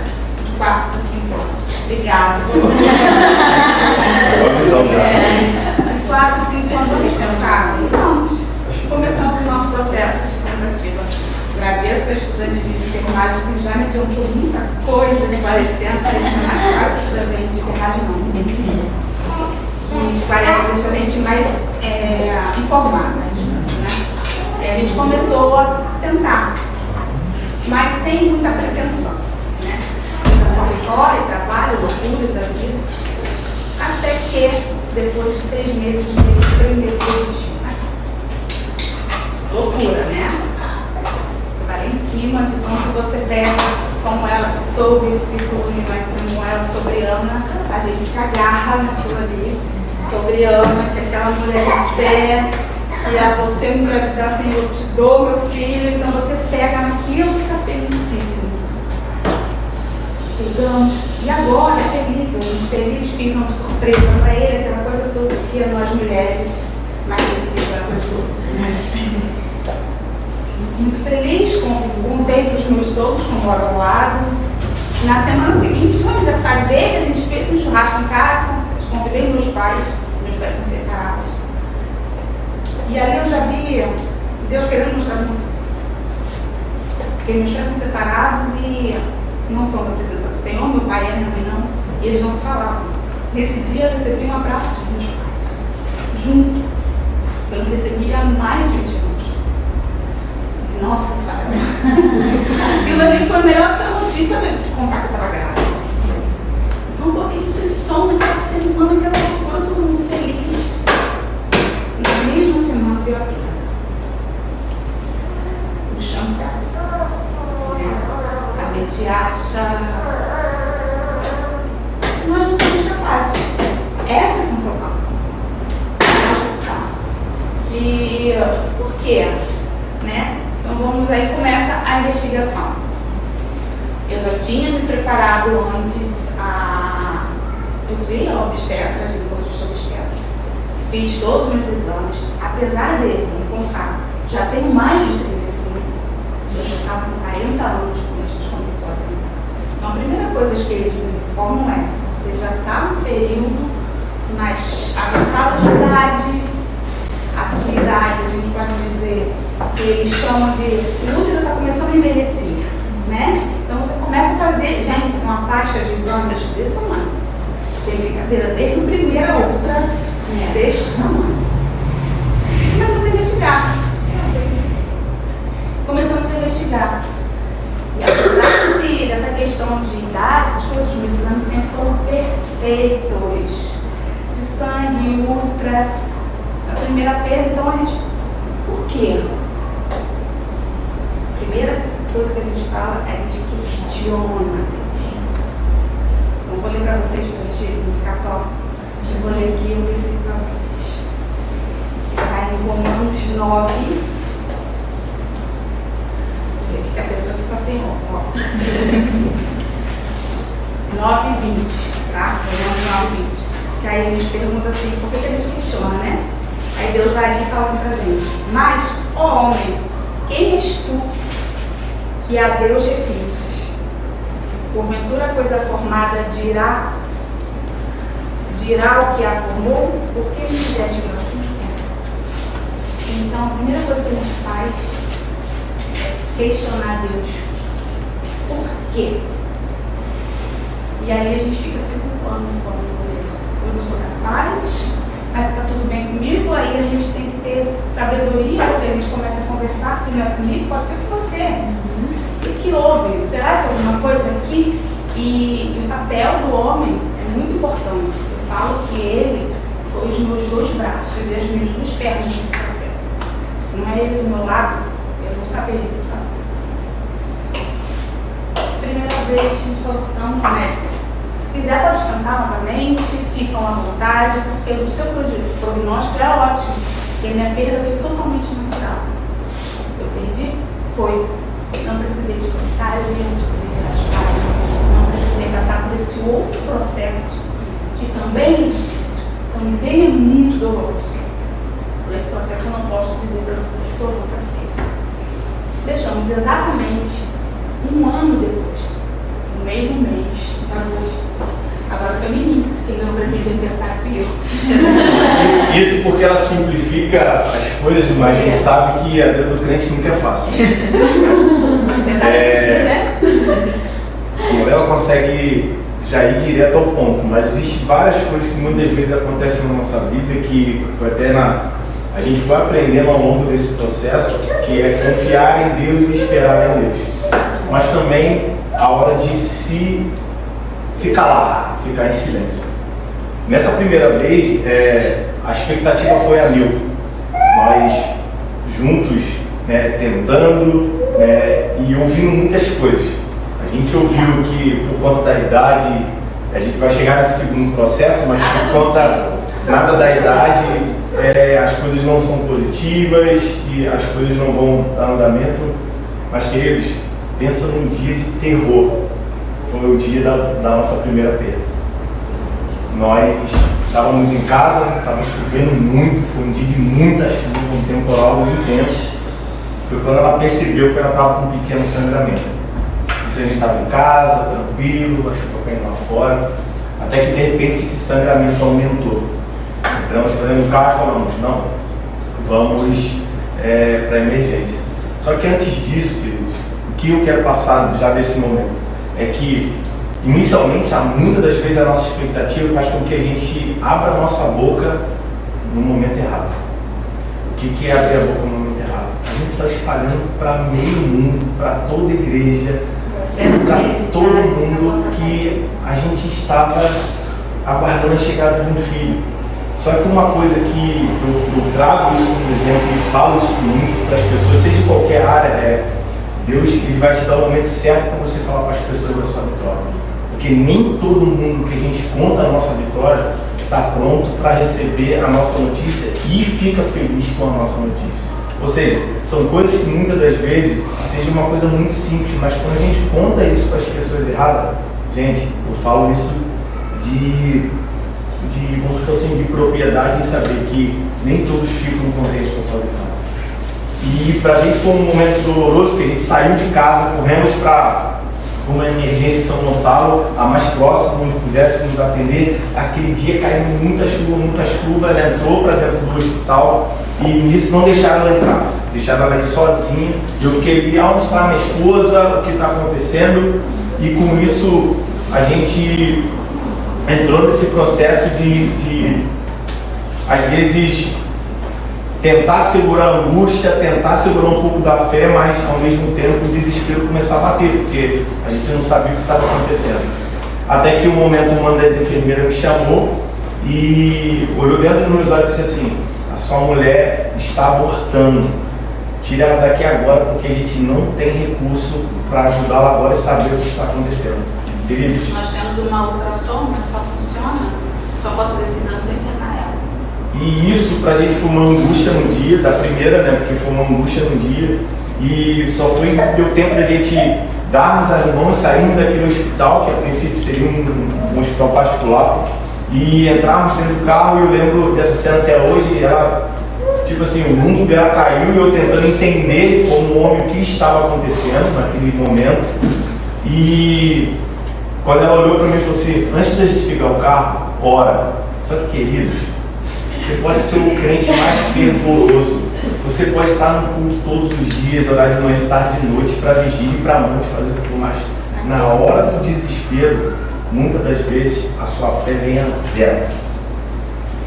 C: 4 a 5 anos. Obrigada. 4 a 5 anos, vamos tentar? Vamos. Começamos o nosso processo de tentativa. Agradeço a estudante de enfermagem que já me adiantou muita coisa esclarecendo, que é mais fácil para a gente de enfermagem não, medicina. E esclarece, deixa a gente mais informada. Né? A gente começou a tentar, mas sem muita pretensão. Né? Corre, trabalho, loucuras da vida. Até que, depois de 6 meses, de prender positivo. Loucura, né? Você vai lá em cima de quando você pega, como ela citou o versículo em Samuel sobre Ana, a gente se agarra naquilo ali, sobre Ana, que é aquela mulher de fé, que a você me engravidar, Senhor, eu te dou meu filho, então você pega naquilo e fica felicíssimo. Pegamos, e agora, feliz, a gente feliz, fiz uma surpresa para ele, aquela coisa toda que nós mulheres mais precisam dessas coisas. Muito feliz, contei para os meus sogros, que moram ao lado. Na semana seguinte, no aniversário dele, a gente fez um churrasco em casa, convidei meus pais são separados. E ali eu já vi Deus querendo mostrar muita coisa. Porque meus pais são separados e não são da presença do Senhor, meu pai e minha mãe não, e eles não se falavam. Nesse dia eu recebi um abraço de meus pais, junto. Eu não recebi há mais de 20 anos. Nossa, cara. Aquilo ali foi melhor que a notícia de contar que eu estava grávida. Não foi aquele frisson naquela semana, aquela loucura, todo mundo feliz. Na mesma semana veio a perda. O chão se abriu. A gente acha que nós não somos capazes. Essa é a sensação. E por quê? Né? Então vamos aí, começa a investigação. Eu já tinha me preparado antes eu fui a obstetra, ginecologista obstetra. Fiz todos os meus exames, apesar dele me contar, já tenho mais de 35, eu já estava com 40 anos quando a gente começou a treinar. Então a primeira coisa que eles nos informam é: você já está no período mais avançado de idade, a sua idade, a gente pode dizer que eles chamam de o útero está começando a envelhecer, né? Então você começa a fazer, gente, uma taxa de exames desse tamanho. Sem brincadeira, desde o primeiro a outra, deste tamanho. Começamos a investigar. E apesar dessa questão de idade, essas coisas, meus exames sempre foram perfeitos. De sangue, ultra, a primeira perda, então a gente. Por quê? A primeira coisa que a gente fala é a gente questiona. Não vou ler para vocês, para a gente não ficar só. Eu vou ler aqui um versículo para vocês. Está em Romanos 9. Vou ver aqui que a pessoa que está sem roupa. 9:20, tá? Romanos 9:20. Que aí a gente pergunta assim, por que a gente questiona, né? Aí Deus vai ali e fala assim pra gente: mas, ó homem, quem és tu que a Deus replicas? Porventura a coisa formada dirá o que a formou? Por que me fizestes assim? Então a primeira coisa que a gente faz é questionar Deus. Por quê? E aí a gente fica se culpando quando eu não sou capaz, mas está tudo bem comigo. Aí a gente tem que ter sabedoria, porque a gente começa a conversar. Se não é comigo, pode ser com você. O que houve? Será que alguma coisa aqui? E o papel do homem é muito importante. Eu falo que ele foi os meus dois braços e as minhas duas pernas nesse processo. Se não é ele do meu lado, eu não saberia o que fazer. Primeira vez a gente falou assim: não, médico, se quiser pode cantar novamente, ficam à vontade, porque o seu prognóstico é ótimo. Porque a minha perda foi totalmente natural. Eu perdi? Foi. Não precisei de contagem, não precisei de raspagem, não precisei passar por esse outro processo, que também é difícil, também é muito doloroso. Por esse processo eu não posso dizer para vocês que eu nunca sei. Deixamos exatamente um ano depois, no meio do mês de agosto. Agora foi no início, quem não presente aniversário fui eu.
B: Isso porque ela simplifica as coisas, mas a gente sabe que a vida do crente nunca é fácil. Ela consegue já ir direto ao ponto, mas existem várias coisas que muitas vezes acontecem na nossa vida que até a gente foi aprendendo ao longo desse processo, que é confiar em Deus e esperar em Deus. Mas também a hora de se calar, ficar em silêncio. Nessa primeira vez, a expectativa foi a 1000. Nós juntos, tentando e ouvindo muitas coisas. A gente ouviu que por conta da idade, a gente vai chegar nesse segundo processo, mas por conta nada da idade, as coisas não são positivas e as coisas não vão dar andamento. Mas, queridos, pensa num dia de terror. Foi o dia da nossa primeira perda. Nós estávamos em casa, estava chovendo muito, foi um dia de muita chuva, um temporal intenso. Foi quando ela percebeu que ela estava com um pequeno sangramento. Isso a gente estava em casa, tranquilo, a chuva caindo lá fora, até que de repente esse sangramento aumentou. Entramos para dentro do carro e falamos: não, vamos para a emergência. Só que antes disso, queridos, o que eu quero passar já desse momento é que, inicialmente, muitas das vezes a nossa expectativa faz com que a gente abra a nossa boca no momento errado. O que é abrir a boca no momento errado? A gente está espalhando para meio mundo, para toda a igreja, para todo mundo que a gente estava aguardando a chegada de um filho. Só que uma coisa que eu trago isso como exemplo e falo isso muito para as pessoas, seja em qualquer área, Deus ele vai te dar o momento certo para você falar para as pessoas da sua vitória. Porque nem todo mundo que a gente conta a nossa vitória está pronto para receber a nossa notícia e fica feliz com a nossa notícia. Ou seja, são coisas que muitas das vezes seja uma coisa muito simples, mas quando a gente conta isso para as pessoas erradas, gente, eu falo isso vamos supor assim, de propriedade em saber que nem todos ficam contentes com a sua vitória. E para a gente foi um momento doloroso, porque a gente saiu de casa, corremos para uma emergência em São Gonçalo, a mais próxima, onde pudesse nos atender. Aquele dia caiu muita chuva, ela entrou para dentro do hospital e nisso não deixaram ela entrar, deixaram ela ir sozinha. Eu fiquei ali, onde está a minha esposa, o que está acontecendo, e com isso a gente entrou nesse processo de às vezes, tentar segurar a angústia, tentar segurar um pouco da fé, mas ao mesmo tempo o desespero começar a bater, porque a gente não sabia o que estava acontecendo. Até que um momento uma das enfermeiras me chamou e olhou dentro dos meus olhos e disse assim: a sua mulher está abortando, tira ela daqui agora, porque a gente não tem recurso para ajudá-la agora e saber o que está acontecendo. Queridos,
C: nós temos uma ultrassom, mas só funciona, só posso fazer esses exames sem internar ela.
B: E isso pra gente foi uma angústia no dia, da primeira, né? Porque foi uma angústia no dia. E só deu tempo da gente darmos as mãos, sairmos daquele hospital, que a princípio seria um hospital particular, e entrarmos dentro do carro. E eu lembro dessa cena até hoje, ela, tipo assim, o mundo dela caiu e eu tentando entender como homem o que estava acontecendo naquele momento. E quando ela olhou pra mim e falou assim: antes da gente ligar o carro, ora. Só que, queridos, você pode ser o crente mais fervoroso, você pode estar no culto todos os dias, orar de manhã, de tarde, de noite, para vigília e para noite, fazer o que for, mas na hora do desespero, muitas das vezes a sua fé vem a zero.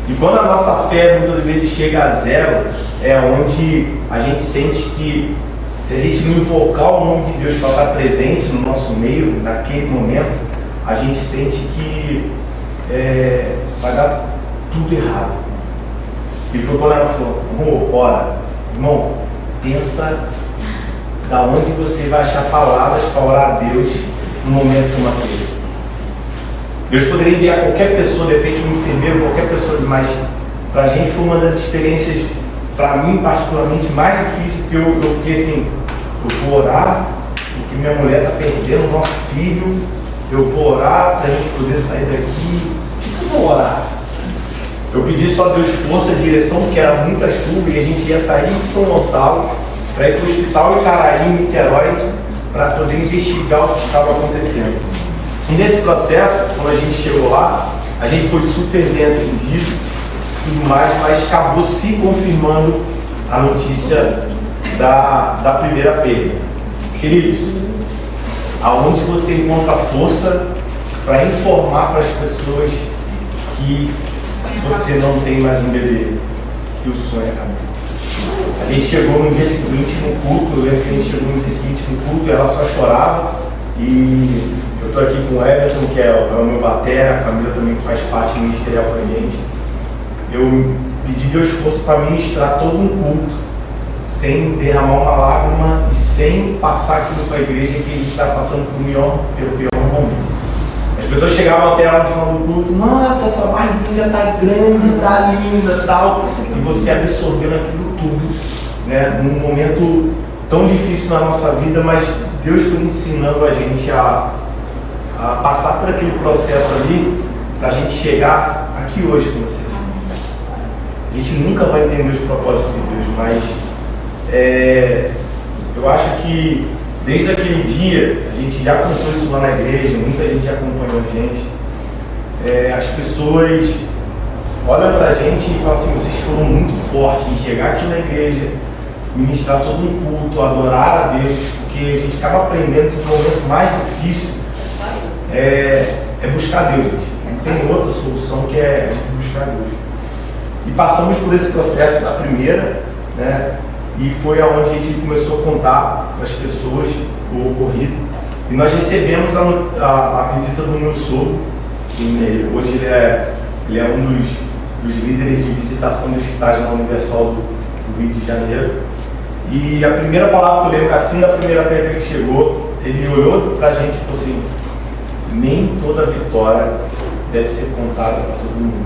B: E quando a nossa fé muitas vezes chega a zero, é onde a gente sente que se a gente não invocar o nome de Deus para estar presente no nosso meio, naquele momento, a gente sente que vai dar tudo errado. E foi quando ela falou: amor, ora, irmão, pensa da onde você vai achar palavras para orar a Deus num momento como aquele. Deus poderia enviar qualquer pessoa, de repente um enfermeiro, qualquer pessoa, mas para a gente foi uma das experiências, para mim particularmente, mais difíceis, porque eu fiquei assim: eu vou orar porque minha mulher está perdendo o nosso filho, eu vou orar para a gente poder sair daqui. O que eu vou orar? Eu pedi só a Deus força e direção, porque era muita chuva e a gente ia sair de São Gonçalo para ir para o hospital em Caraí, em Niterói, para poder investigar o que estava acontecendo. E nesse processo, quando a gente chegou lá, a gente foi super bem atendido e tudo mais, mas acabou se confirmando a notícia da primeira perda. Queridos, aonde você encontra força para informar para as pessoas que você não tem mais um bebê, que o sonho acabou? A gente chegou no dia seguinte no culto, eu lembro que a gente chegou no dia seguinte no culto e ela só chorava. E eu estou aqui com o Everton, que é o meu batera, a Camila também que faz parte ministerial com a gente. Eu pedi Deus força para ministrar todo um culto, sem derramar uma lágrima e sem passar aquilo para a igreja que a gente está passando pelo pior momento. As pessoas chegavam até ela no final do culto: nossa, essa barriguinha já está grande, está linda e tal. E você absorvendo aquilo tudo, né, num momento tão difícil na nossa vida, mas Deus foi ensinando a gente a passar por aquele processo ali, para a gente chegar aqui hoje com vocês. A gente nunca vai entender os propósitos de Deus, mas eu acho que desde aquele dia, a gente já contou isso lá na igreja, muita gente acompanhou a gente. As pessoas olham pra gente e falam assim: vocês foram muito fortes em chegar aqui na igreja, ministrar todo um culto, adorar a Deus, porque a gente acaba aprendendo que o momento mais difícil é buscar Deus. Não tem outra solução que é buscar Deus. E passamos por esse processo da primeira, né? E foi aonde a gente começou a contar para as pessoas o ocorrido. E nós recebemos a visita do meu sogro. Hoje ele é um dos líderes de visitação de hospitais na Universal do Rio de Janeiro. E a primeira palavra que eu lembro que assim, da primeira pedra que chegou, ele olhou pra gente e falou assim: nem toda vitória deve ser contada para todo mundo.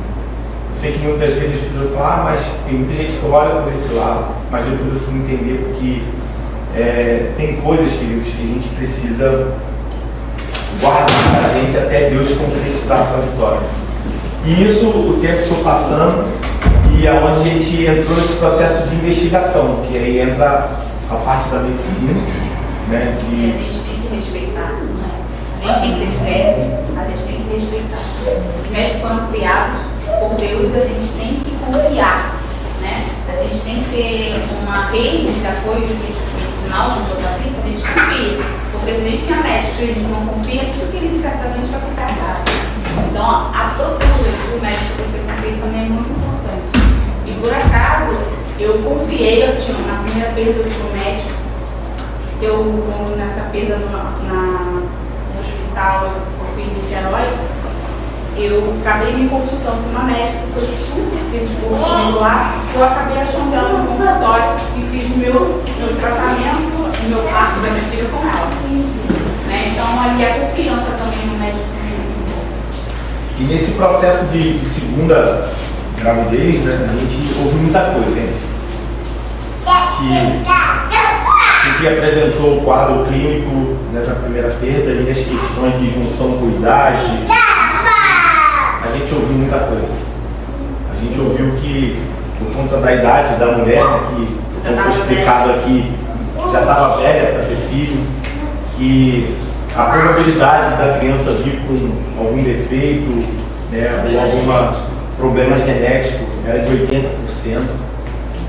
B: Eu sei que muitas vezes as pessoas falam, mas tem muita gente que olha por esse lado, mas depois eu fui entender que tem coisas, queridos, que a gente precisa guardar pra gente até Deus concretizar essa vitória. E isso, o tempo foi passando, e aonde a gente entrou nesse processo de investigação, que aí entra a parte da medicina, né?
C: A gente tem que respeitar, a gente tem que ter fé, a gente tem que respeitar. Os médicos foram criados por Deus e a gente tem que confiar, né? A gente tem que ter uma rede de apoio medicinal, vamos botar assim, que a gente confia. Porque se a gente tinha médicos e a gente não confia, tudo que ele certamente vai ficar errado. Então, a procura do médico que você confia também é muito importante. E por acaso, eu confiei, na primeira perda eu tinha um médico, nessa perda no hospital, eu fui em Niterói, eu acabei me consultando com uma médica que foi super comigo lá, eu acabei achando ela no consultório e fiz o meu tratamento, o meu parto da minha filha com ela. Né? Então, ali a confiança também no médico.
B: E nesse processo de segunda gravidez, né, a gente ouve muita coisa, né? Que apresentou o quadro clínico, né, da primeira perda e as questões de junção com idade. A gente ouviu muita coisa. A gente ouviu que, por conta da idade da mulher, né, que foi explicado aqui, já estava velha para ter filho, que a probabilidade da criança vir com algum defeito, né, ou algum problema genético era de 80%.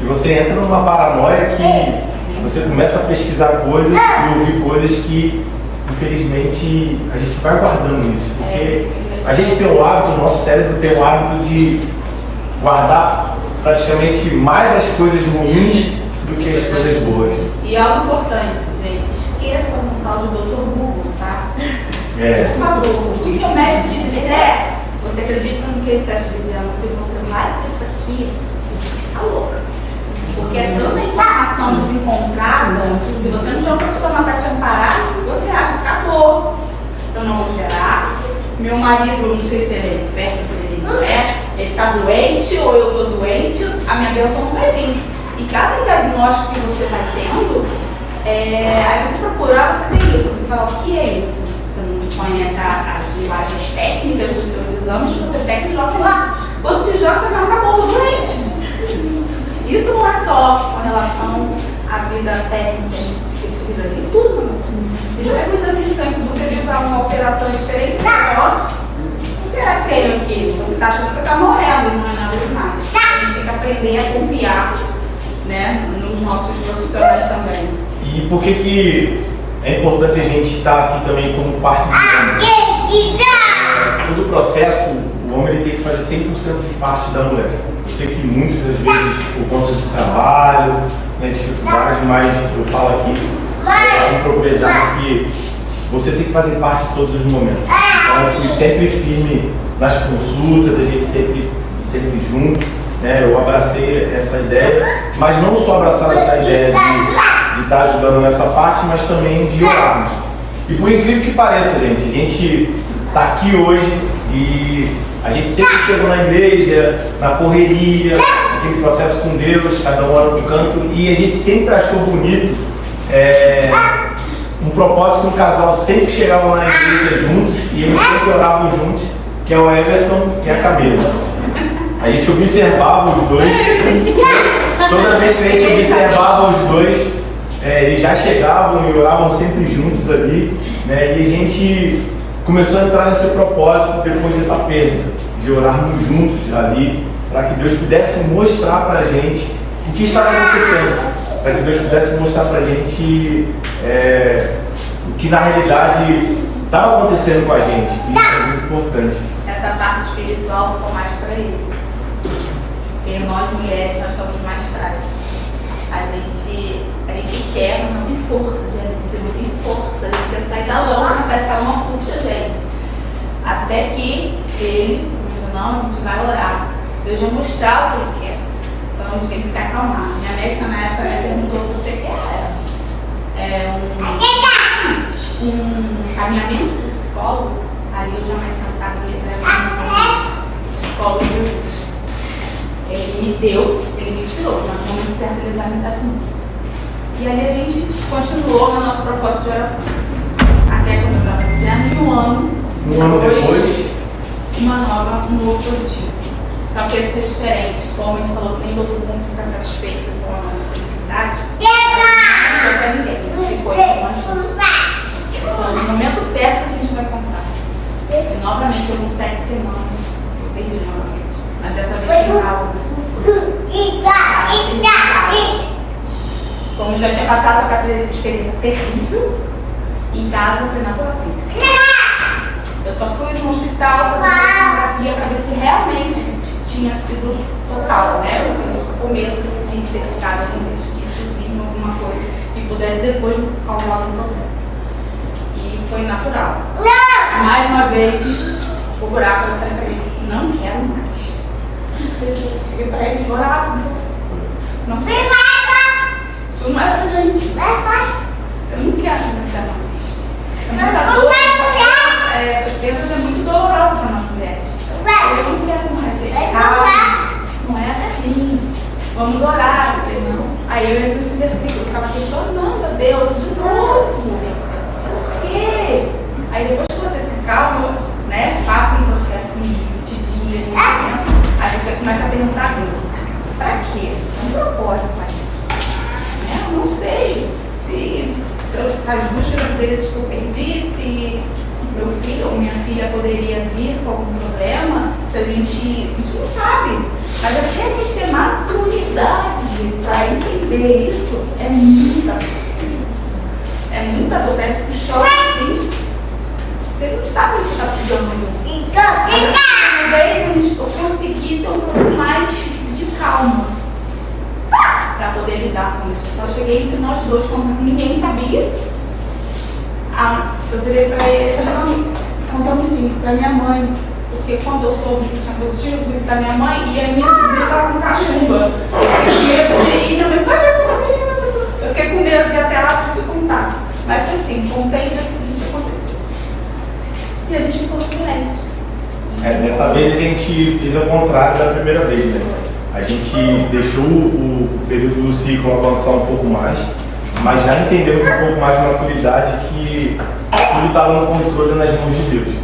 B: E você entra numa paranoia que você começa a pesquisar coisas e ouvir coisas que, infelizmente, a gente vai guardando isso. Porque a gente tem o hábito, o nosso cérebro tem o hábito de guardar praticamente mais as coisas ruins do que as coisas boas.
C: E algo importante, gente, esqueçam o tal do Dr. Google, tá? Por favor, o que o médico te disser, você acredita no que ele está te dizendo? Se você vai para isso aqui, você fica louca. Porque é tanta informação desencontrada, se você não tiver um profissional para te amparar, você acha que acabou. Eu não vou gerar. Meu marido, não sei se ele é infértil, se ele não é, ele está doente ou eu estou doente, a minha bênção não vai vir. E cada diagnóstico que você vai tendo, aí você procurar, você tem isso. Você fala, o que é isso? Você não conhece as linguagens técnicas dos seus exames, você pega e joga lá. Quando te joga, você fala, acabou, estou doente. Isso não é só com relação à vida técnica, a gente precisa de tudo isso. Se tiver com exame de sangue, se você viu uma operação diferente, será que tem aqui? Você está achando que você está morrendo e não é nada demais. A gente tem que aprender a confiar, né, nos nossos profissionais também.
B: E por que é importante a gente estar aqui também como parte do homem? Todo o processo, o homem ele tem que fazer 100% de parte da mulher. Eu sei que muitas das vezes, por conta do trabalho, né, dificuldade, mas eu falo aqui com propriedade que você tem que fazer parte de todos os momentos. Então, eu fui sempre firme nas consultas, a gente sempre junto, né? Eu abracei essa ideia, mas não só abraçar essa ideia de estar ajudando nessa parte, mas também de orarmos. E por incrível que pareça, gente, a gente está aqui hoje e a gente sempre chegou na igreja, na correria, naquele processo com Deus, cada um ora no canto, e a gente sempre achou bonito um propósito que um casal sempre chegava na igreja juntos e eles sempre oravam juntos, que é o Everton e a Camila. A gente observava os dois, toda vez que a gente observava os dois, eles já chegavam e oravam sempre juntos ali, né? E a gente começou a entrar nesse propósito depois dessa perda, de orarmos juntos ali, para que Deus pudesse mostrar para a gente o que estava acontecendo, para que Deus pudesse mostrar para a gente o que na realidade estava acontecendo com a gente. Isso é muito importante.
C: Essa parte espiritual ficou mais para ele. Porque nós mulheres, nós somos mais frágeis. A gente quer, mas não tem força, gente. Não tem força, a gente quer sair pedalando, parece que ela não puxa, gente. Até que ele, não, a gente vai orar. Deus vai mostrar o que ele quer. Então a gente tem que se acalmar. Minha médica na época me perguntou o que você quer. Um caminhamento do psicólogo. Aí eu já mais sentada ali atrás do psicólogo de Jesus. Ele me deu, ele me tirou, mas no momento certo ele vai me dar comigo. E aí a gente continuou no nosso propósito de oração. Até quando eu estava dizendo, em
B: um ano depois,
C: um novo positivo. Só que esse é diferente. Como ele falou que nem todo mundo fica satisfeito com a nossa felicidade, não é para ninguém. Ficou no momento certo que a gente vai contar. E novamente, alguns 7 semanas, eu perdi novamente. Mas dessa vez em casa. Como já tinha passado por aquela experiência terrível, em casa foi natural assim. Eu só fui no hospital fazer uma tomografia para ver se realmente tinha sido total, né? O medo de ter ficado algum resquíciozinho, alguma coisa que pudesse depois causar um problema. E foi natural. Mais uma vez, o buraco, eu falei para ele, não quero mais. Cheguei para ele chorar. Não sei. Isso não é pra gente. Eu não quero mais. Essas perdas é muito dolorosa para nós mulheres. Eu não quero mais, gente. Não é assim. Vamos orar. Eu falei, não. Aí eu lembro desse versículo, eu ficava questionando, meu Deus, de novo. Por quê? Aí depois que você se calma, né, passa um processo de dia, de momento, aí você começa a perguntar a Deus, pra quê? É um propósito, pai. Eu não sei se as buscas deles que eu perdi, se meu filho ou minha filha poderia vir com algum problema, se a gente não sabe. Mas aqui a gente tem maturidade para entender isso, é muita coisa. É muita coisa, parece que o choque assim, você não sabe o que você está precisando. Mas uma vez eu consegui ter um pouco mais de calma para poder lidar com isso. Eu só cheguei entre nós dois, quando ninguém sabia. Eu virei para ele e falei, contamos sim, para minha mãe. Porque quando eu soube que tinha positivo, eu fui visitar minha mãe e a minha sobrinha estava com cachumba. E minha mãe, vai ver essa menina. Eu fiquei com medo de ir até lá para contar. Mas foi assim, contei e no dia seguinte aconteceu. E a gente ficou no silêncio.
B: Dessa vez a gente fez ao contrário da primeira vez, né? A gente deixou o período do ciclo avançar um pouco mais, mas já entendeu com um pouco mais de maturidade que tudo estava no controle nas mãos de Deus.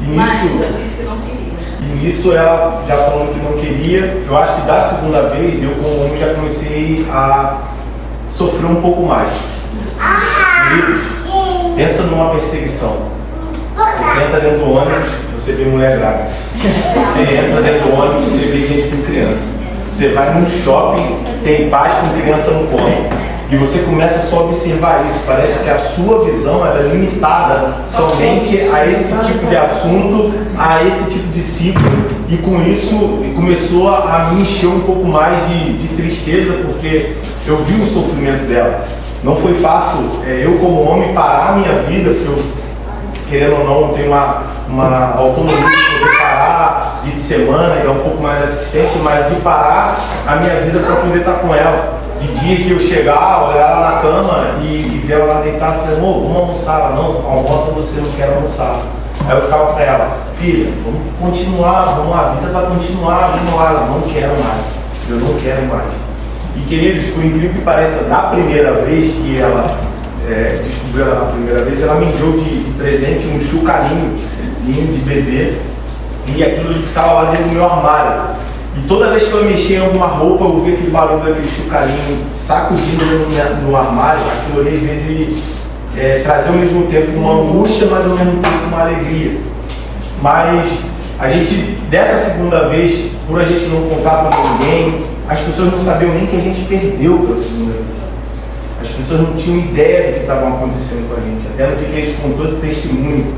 C: Mas eu disse que não queria.
B: E nisso ela já falando que não queria, eu acho que da segunda vez eu como homem já comecei a sofrer um pouco mais. Queridos, pensa numa perseguição. Você entra dentro do ônibus, você vê mulher grávida. Você entra dentro do ônibus, você vê gente com criança. Você vai num shopping, tem pais com criança no colo. E você começa só a observar isso. Parece que a sua visão é limitada somente a esse tipo de assunto, a esse tipo de ciclo. E com isso começou a me encher um pouco mais de tristeza, porque eu vi o sofrimento dela. Não foi fácil eu como homem parar a minha vida, porque eu, querendo ou não, tenho uma autonomia de poder parar de semana e dar um pouco mais de assistência, mas de parar a minha vida para poder estar com ela. De dias que eu chegar, olhar ela na cama e ver ela lá deitada, falei, amor, vamos almoçar. Ela, não, almoça você, não quero almoçar. Aí eu ficava para ela, filha, vamos continuar, vamos lá, a vida vai continuar, vamos lá. Ela, não quero mais, eu não quero mais. E queridos, por incrível que pareça, da primeira vez que ela descobriu ela a primeira vez, ela me deu de presente um chucarinhozinho de bebê e aquilo ficava lá dentro do meu armário. E toda vez que eu mexia em alguma roupa, eu via aquele barulho daquele chucarinho sacudindo no armário. Aquilo ali, às vezes, trazia ao mesmo tempo uma angústia, mas ao mesmo tempo uma alegria. Mas a gente, dessa segunda vez, por a gente não contar para ninguém, as pessoas não sabiam nem que a gente perdeu pela segunda vez. As pessoas não tinham ideia do que estava acontecendo com a gente. Até no que a gente contou esse testemunho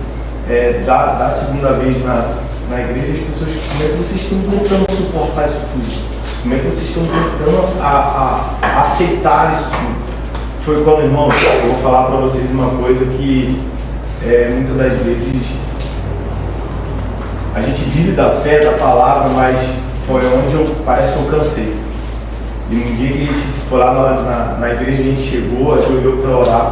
B: da segunda vez na igreja, as pessoas, como é que vocês estão tentando suportar isso tudo? Como é que vocês estão tentando a aceitar isso tudo? Foi quando, irmão, eu vou falar para vocês uma coisa que muitas das vezes a gente vive da fé, da palavra, mas foi onde parece que eu cansei. E um dia que a gente foi lá na igreja, a gente chegou, ajoelhou para orar.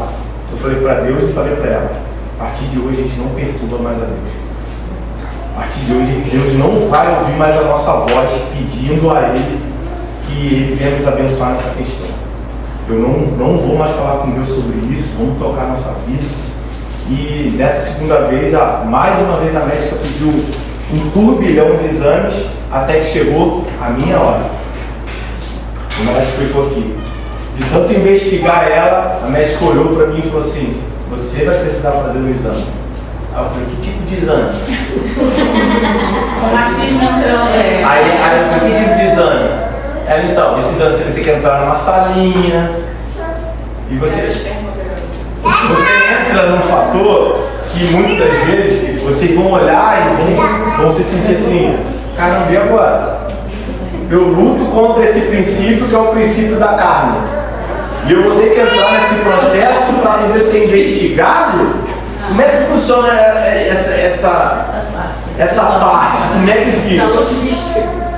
B: Eu falei para Deus e falei para ela: a partir de hoje a gente não perturba mais a Deus. A partir de hoje Deus não vai ouvir mais a nossa voz pedindo a Ele que Ele venha nos abençoar nessa questão. Eu não vou mais falar com Deus sobre isso, vamos tocar a nossa vida. E nessa segunda vez, mais uma vez a médica pediu um turbilhão de exames até que chegou a minha hora. Como ela explicou aqui. De tanto investigar ela, a médica olhou para mim e falou assim: você vai precisar fazer um exame. Aí eu falei: que tipo de exame?
C: O machismo entrando.
B: Aí eu falei: que tipo de exame? Ela: então, esse exame você vai ter que entrar numa salinha. E você entra num fator que muitas das vezes vocês vão olhar e vão se sentir assim: caramba, e agora? Eu luto contra esse princípio que é o princípio da carne. E eu vou ter que entrar nesse processo para poder ser investigado? Como é que funciona essa parte? Como é que fica?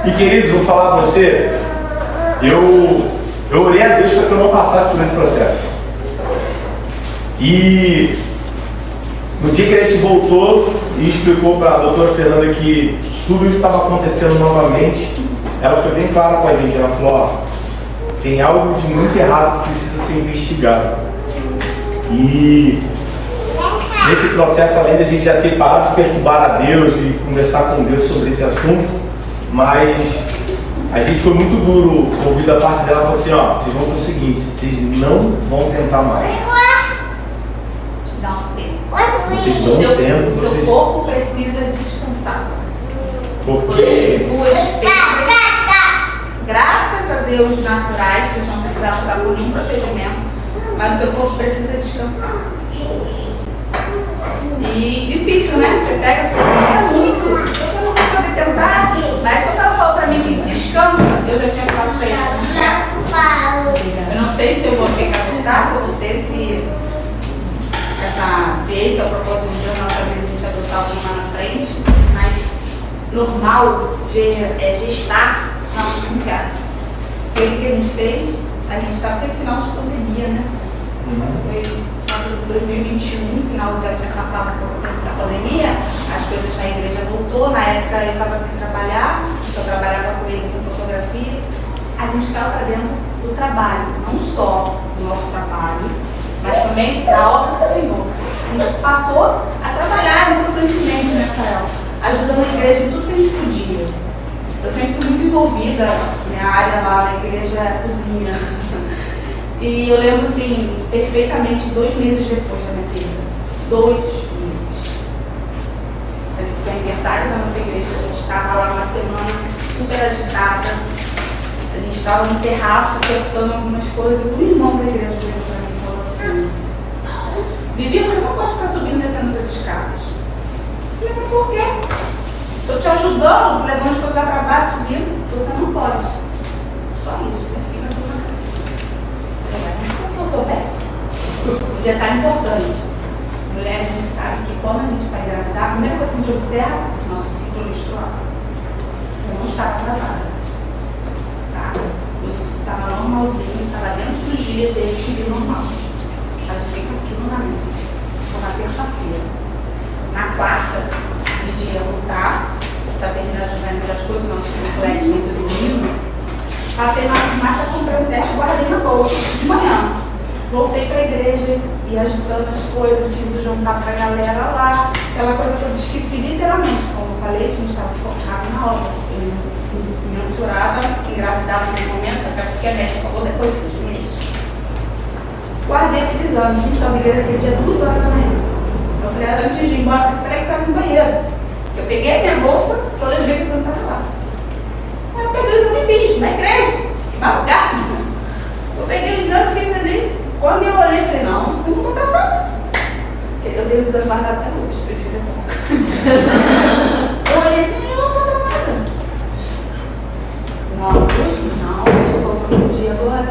B: E queridos, vou falar para você, eu orei a Deus para que eu não passasse por esse processo. E no dia que a gente voltou e explicou para a doutora Fernanda que tudo isso estava acontecendo novamente, ela foi bem clara com a gente. Ela falou: ó, tem algo de muito errado que precisa ser investigado. E nesse processo, além da gente já ter parado de perturbar a Deus e conversar com Deus sobre esse assunto, mas a gente foi muito duro ouvindo a parte dela. Falou assim: ó, vocês vão fazer o seguinte, vocês não vão tentar mais.
C: Dá um tempo.
B: Vocês dão um tempo.
C: Seu corpo precisa descansar.
B: Porque
C: graças a Deus naturais, que não precisar passar por nenhum procedimento, mas o seu corpo precisa descansar. E difícil, né? Você pega, você quer muito, eu não vou poder tentar, mas quando ela falou pra mim que descansa, eu já tinha falado pra ela. Eu não sei se eu vou ficar adotar, se eu vou ter essa ciência, o propósito de Deus, talvez a gente adotar alguém lá na frente, mas normal é gestar, não quero. O que a gente fez? A gente está até final de pandemia, né? Foi 2021, final já tinha passado um pouco tempo da pandemia, as coisas na igreja voltou, na época eu estava sem trabalhar, só trabalhava com ele com fotografia. A gente estava para dentro do trabalho, não só do nosso trabalho, mas também da obra do Senhor. A gente passou a trabalhar incessantemente, né, Rafael? Ajudando a igreja em tudo que a gente podia. Eu sempre fui muito envolvida, minha área lá na igreja é cozinha. E eu lembro, assim, perfeitamente 2 meses depois da minha filha. 2 meses. Foi aniversário da nossa igreja, a gente estava lá uma semana super agitada. A gente estava no terraço, cortando algumas coisas. Um irmão da igreja veio para mim e falou assim: Vivi, você não pode ficar subindo e descendo essas escadas. Eu falei: mas por quê? Estou te ajudando, levando as coisas lá para baixo, subindo. Você não pode. Só isso. Eu fiquei com aquilo na cabeça. Eu estou bem. Um detalhe importante. Mulher, a gente sabe que quando a gente vai engravidar, a primeira coisa que a gente observa é nosso ciclo menstrual. Eu não estava atrasada. Tá? Eu estava normalzinho, estava dentro dos dias dele seguir normal. Mas fica aquilo na mente. Foi na terça-feira. Na quarta, a gente ia voltar, para terminar de organizar as coisas, o nosso grupo é quinta do domingo. Passei na farmácia, comprei um teste e guardei na bolsa de manhã. Voltei para a igreja e agitando as coisas, fiz o jantar para a galera lá, aquela coisa que eu esqueci literalmente. Como eu falei, a gente estava focado na obra. Eu mensurava, engravidava naquele momento, até porque a médica falou depois de 6 meses. Guardei aquele exame, a gente saiu da igreja aquele dia 2 horas da manhã. Eu falei: antes de ir embora, eu falei: espera aí que tá no banheiro. Eu peguei a minha bolsa, que eu levei que o exame estava lá. Aí eu peguei o exame e fiz, na igreja, em lugar. Eu peguei o exame e fiz ali. Quando eu olhei, falei: não, eu não estou atrasada. Eu dei o exame guardado até hoje. Eu olhei assim: eu não estou atrasada. Não, hoje eu vou no dia agora.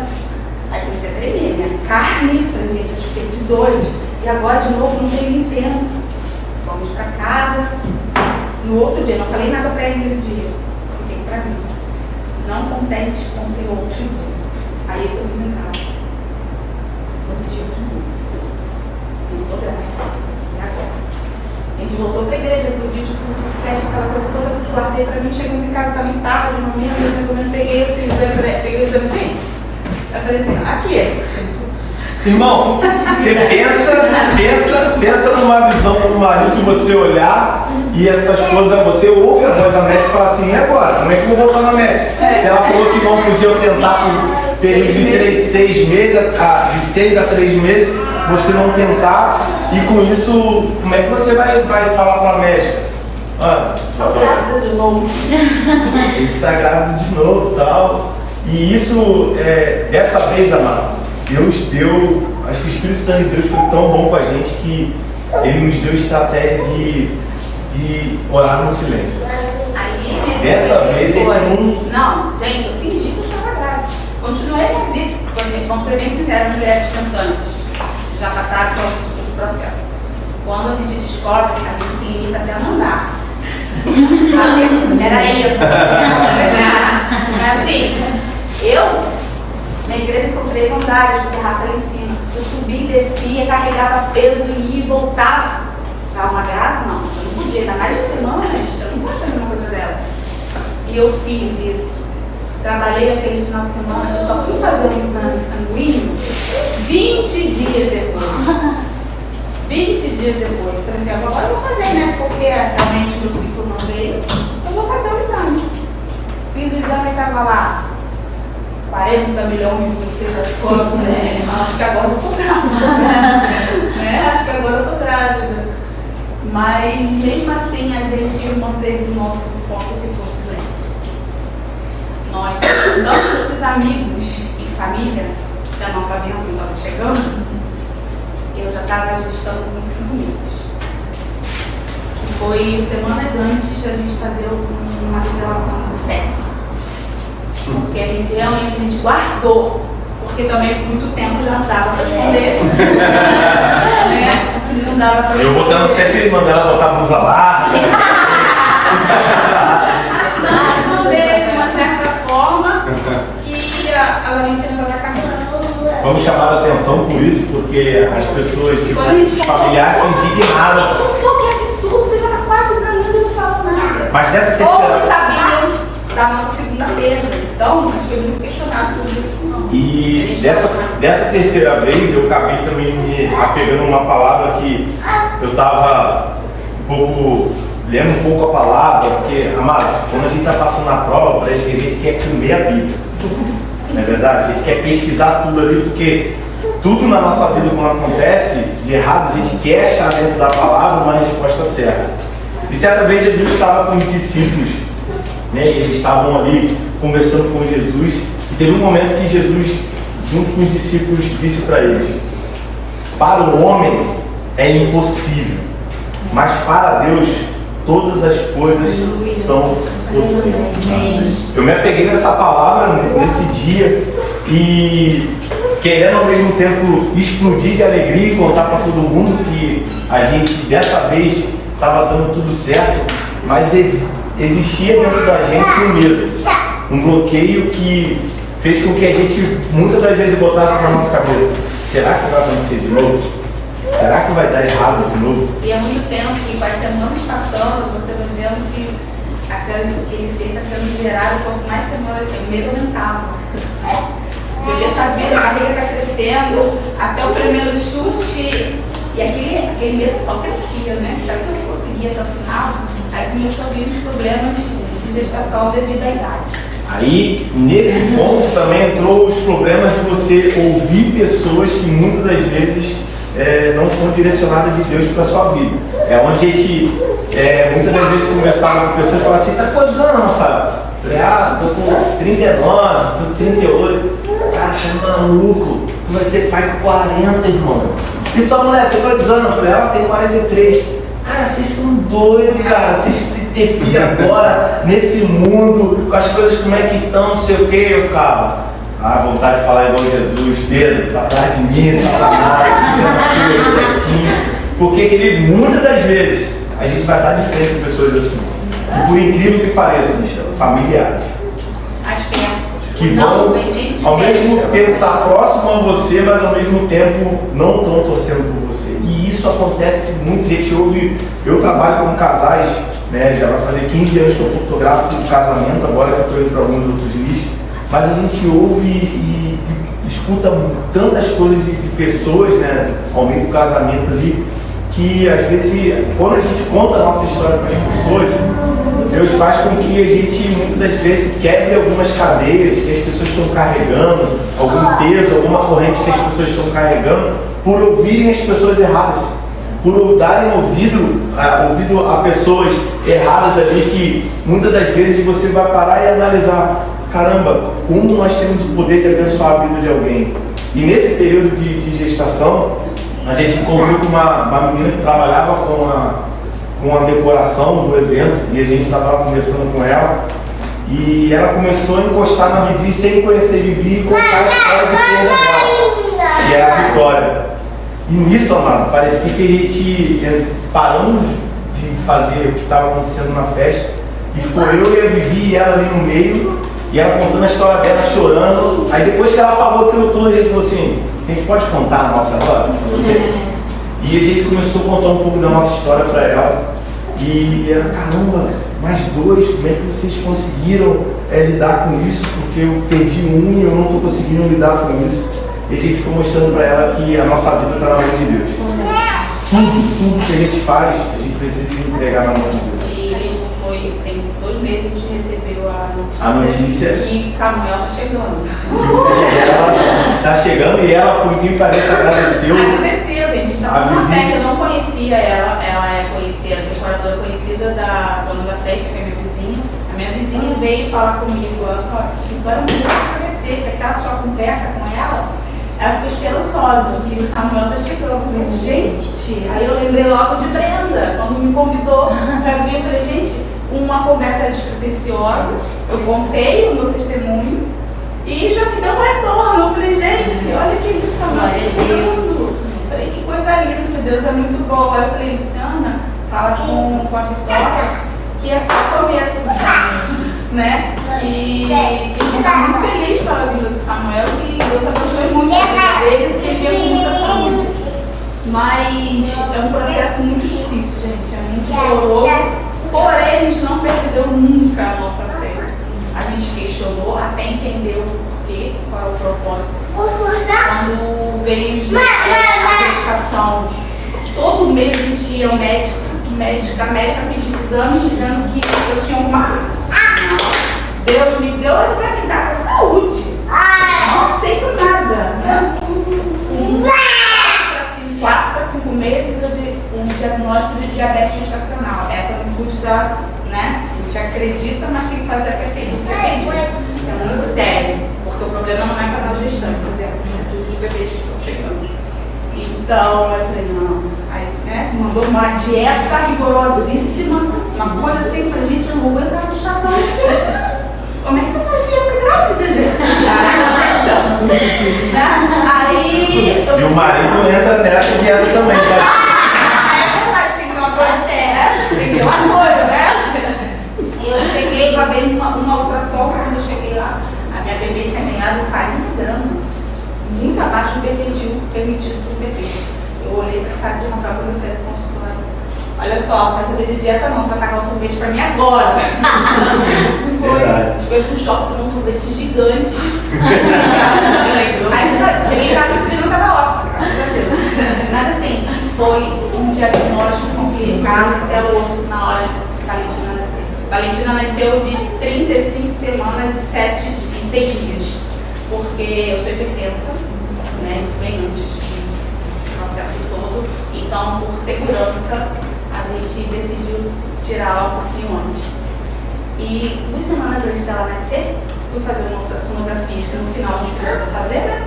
C: Aí comecei a tremer, minha carne. Falei: gente, eu fiquei de dores. E agora de novo não tenho nem tempo. Vamos para casa. No outro dia, não falei nada para ele nesse dia. Fiquei para mim. Não contente, comprei outros. Aí esse eu fiz em casa. Outro dia de novo. Voltou grávida. E agora? A gente voltou para a igreja, foi o dia de culto, festa, aquela coisa toda que eu guardei para mim. Chegamos em casa, estava em tarde, no momento, eu peguei esse exame, peguei o examezinho. Eu falei assim, aqui.
E: Irmão, você pensa numa visão do marido de você olhar e a sua esposa, você ouve a voz da médica e fala assim, e agora? Como é que eu vou voltar na médica? Se ela falou que não podia tentar por período de 6 meses, de 6 a 3 meses, você não tentar, e com isso, como é que você vai falar para a médica?
C: Grávida de novo.
E: A gente está grávida de novo e tal. E isso, dessa vez, amado, Deus deu, acho que o Espírito Santo de Deus foi tão bom com a gente que Ele nos deu estratégia de orar no silêncio.
C: Aí,
E: Dessa vez a gente
C: não, gente, eu fingi que eu estava grávida. Continuei com a vida, vamos ser bem sinceros, mulheres cantantes. Já passaram pelo processo. Quando a gente descobre, a gente se limita até a mandar. Era eu. Mas assim, na igreja são 3 andares, com terraça lá em cima. Eu subia e descia, carregava peso e ia e voltava. Estava uma grávida? Não, eu não podia, ainda mais de semanas, eu não podia fazer uma coisa dessa. E eu fiz isso. Trabalhei aquele final de semana, eu só fui fazer um exame sanguíneo 20 dias depois. 20 dias depois. Eu falei assim, agora eu vou fazer, né? Porque realmente o ciclo não veio. Eu vou fazer o exame. Fiz o exame e estava lá. 40 milhões, não sei quanto, né? Acho que agora eu tô grávida. Né? Acho que agora eu tô grávida. Mas mesmo assim a gente manteve o nosso foco que foi o silêncio. Nós contamos para os amigos e família que a nossa bênção estava chegando. Eu já estava gestando uns 5 meses. Foi semanas antes de a gente fazer uma revelação do sexo. Porque a gente guardou, porque também por muito tempo já não dava para responder. Né? Não dava para responder.
E: Eu botando sempre, mandando ela botar a blusa lá.
C: Responder de uma certa forma que a Valentina estava caminhando.
E: Vamos chamar a atenção por isso, porque as pessoas, os familiares se indignaram.
C: Pô, que absurdo, você já está quase ganhando e não falou nada.
E: Mas dessa
C: Ou
E: terceira...
C: sabiam da nossa segunda perda. Então, acho que eu muito questionado por isso. Não.
E: E dessa terceira vez eu acabei também me apegando a uma palavra que eu estava lendo um pouco a palavra, porque, amado, quando a gente está passando na prova, parece que a gente quer comer a Bíblia. Não é verdade? A gente quer pesquisar tudo ali, porque tudo na nossa vida, quando acontece de errado, a gente quer achar dentro da palavra uma resposta certa. E certa vez Jesus estava com os discípulos, né, e eles estavam ali conversando com Jesus, e teve um momento que Jesus, junto com os discípulos, disse para eles: para o homem é impossível, mas para Deus todas as coisas são possíveis. Eu me apeguei nessa palavra nesse dia e querendo ao mesmo tempo explodir de alegria e contar para todo mundo que a gente dessa vez estava dando tudo certo, mas existia dentro da gente um medo, um bloqueio que fez com que a gente muitas das vezes botasse na nossa cabeça: será que vai acontecer de novo? Será que vai dar errado de novo?
C: E é muito tenso que com as semanas passando, você vai vendo que aquele ser está sendo gerado, quanto mais semana o medo aumentava. O bebê está vindo, a barriga está crescendo, até o primeiro chute, e aquele medo só crescia, né? Será que eu não conseguia até o final? Aí começou a vir os problemas de gestação devido à idade.
E: Aí, nesse ponto também entrou os problemas de você ouvir pessoas que muitas das vezes não são direcionadas de Deus para a sua vida. É onde a gente, muitas das vezes, conversava com pessoas e falava assim: tá quantos anos, Rafael? Eu falei: tô com 39, tô com 38. Cara, tá maluco? Tu vai ser pai com 40, irmão. E sua mulher tem quantos anos? Eu falei: ela tem 43. Cara, vocês são doidos, cara. Vocês ter filho agora, nesse mundo, com as coisas como é que estão, não sei o que. Eu ficava:
B: A vontade de falar igual Jesus, Pedro, tá atrás de mim, Satanás, porque, querido, muitas das vezes a gente vai estar de frente com pessoas assim. E por incrível que pareça, familiares.
C: As pernas.
B: Que vão, ao mesmo tempo, estar próximo a você, mas ao mesmo tempo não estão torcendo por você. E isso acontece muito, gente. Eu trabalho com casais, né? Já vai fazer 15 anos que eu fotografo de casamento, agora que eu estou indo para alguns outros nichos. Mas a gente ouve e escuta tantas coisas de pessoas, né, ao meio do casamento ali, que às vezes, quando a gente conta a nossa história para as pessoas, Deus faz com que a gente, muitas das vezes, quebre algumas cadeias que as pessoas estão carregando, algum peso, alguma corrente que as pessoas estão carregando, por ouvirem as pessoas erradas, por darem ouvido a pessoas erradas ali, que muitas das vezes você vai parar e analisar, caramba, como nós temos o poder de abençoar a vida de alguém. E nesse período de gestação, a gente encontrou com uma menina que trabalhava com a decoração do evento, e a gente estava lá conversando com ela, e ela começou a encostar na Vivi sem conhecer Vivi e contar a história de perda dela, que é a Vitória. E nisso, amado, parecia que a gente paramos de fazer o que estava acontecendo na festa, e ficou eu e a Vivi e ela ali no meio, e ela contando a história dela, chorando. Aí depois que ela falou aquilo tudo, a gente falou assim, a gente pode contar a nossa história para você? E a gente começou a contar um pouco da nossa história para ela. E ela, caramba, mais dois, como é que vocês conseguiram lidar com isso? Porque eu perdi um e eu não estou conseguindo lidar com isso. E a gente foi mostrando para ela que a nossa vida está na mão de Deus. Tudo que a gente faz, a gente precisa entregar na mão de Deus.
C: E tem 2 meses que a gente recebeu a notícia que Samuel está chegando.
B: Ela está chegando e ela, por que parece, agradeceu.
C: Agradeceu, gente. A gente estava numa festa, eu não conhecia ela. Ela é conhecida, decoradora conhecida da dona da festa, que é minha vizinha. A minha vizinha veio falar comigo, ela só, Vitória, não vai aparecer, porque aquela sua conversa com ela ficou esperançosa, que o Samuel está chegando. Eu falei, gente, aí eu lembrei logo de Brenda, quando me convidou para vir, eu falei, gente, uma conversa despretensiosa, eu contei o meu testemunho e já me deu um retorno. Eu falei, gente, olha que lindo, Samuel chegando. Eu falei, que coisa linda, Deus é muito bom. Aí eu falei, Luciana, fala com a Vitória que é só o começo, né? E a gente está muito feliz pela vida do Samuel, que Deus abençoe muito a vida deles, que ele veio com muita saúde. Mas é um processo muito difícil, gente, é muito doloroso. Porém, a gente não perdeu nunca a nossa fé. A gente questionou até entender o porquê, qual é o propósito. Quando veio a medicação, todo mês a gente ia ao médico, a médica pedia exames dizendo que eu tinha alguma coisa. Deus me deu, ele vai me dar com saúde. Não aceito nada. Uns 4 para 5 meses eu dei um diagnóstico de diabetes gestacional. Essa não pude dar, né? A gente acredita, mas tem que fazer a acredita. É muito sério, porque o problema não é para nós gestantes, é para os futuros de bebês que estão chegando. Então eu falei, não. Aí, né? Mandou uma dieta rigorosíssima, uma coisa assim pra gente, eu não vou aguentar essa gestação. Como é que você faz dieta grávida, gente? Aí.
B: E o marido entra nessa dieta também, tá?
C: É verdade, tem que ter uma coisa séria, tem que ter um apoio, né? Eu cheguei pra ver uma ultrassom, quando eu cheguei lá, a minha bebê tinha ganhado 40 gramas, muito abaixo do percentil permitido pro bebê. Eu olhei pra cara de Rafael quando eu saí do consultório. Olha só, não vai saber de dieta não, você vai pagar o sorvete pra mim agora. Foi pro shopping, tomou um sorvete gigante. Aí cheguei em casa e esse não tava ótimo. Mas assim, foi um diagnóstico complicado até o outro na hora de Valentina nascer. Valentina nasceu de 35 semanas e 6 dias. Porque eu sou hipertensa, né? Isso bem antes desse processo todo. Então, por segurança, a gente decidiu tirá-la um pouquinho antes. E 2 semanas antes dela nascer, fui fazer uma ultrassonografia, que no final a gente precisa fazer, né?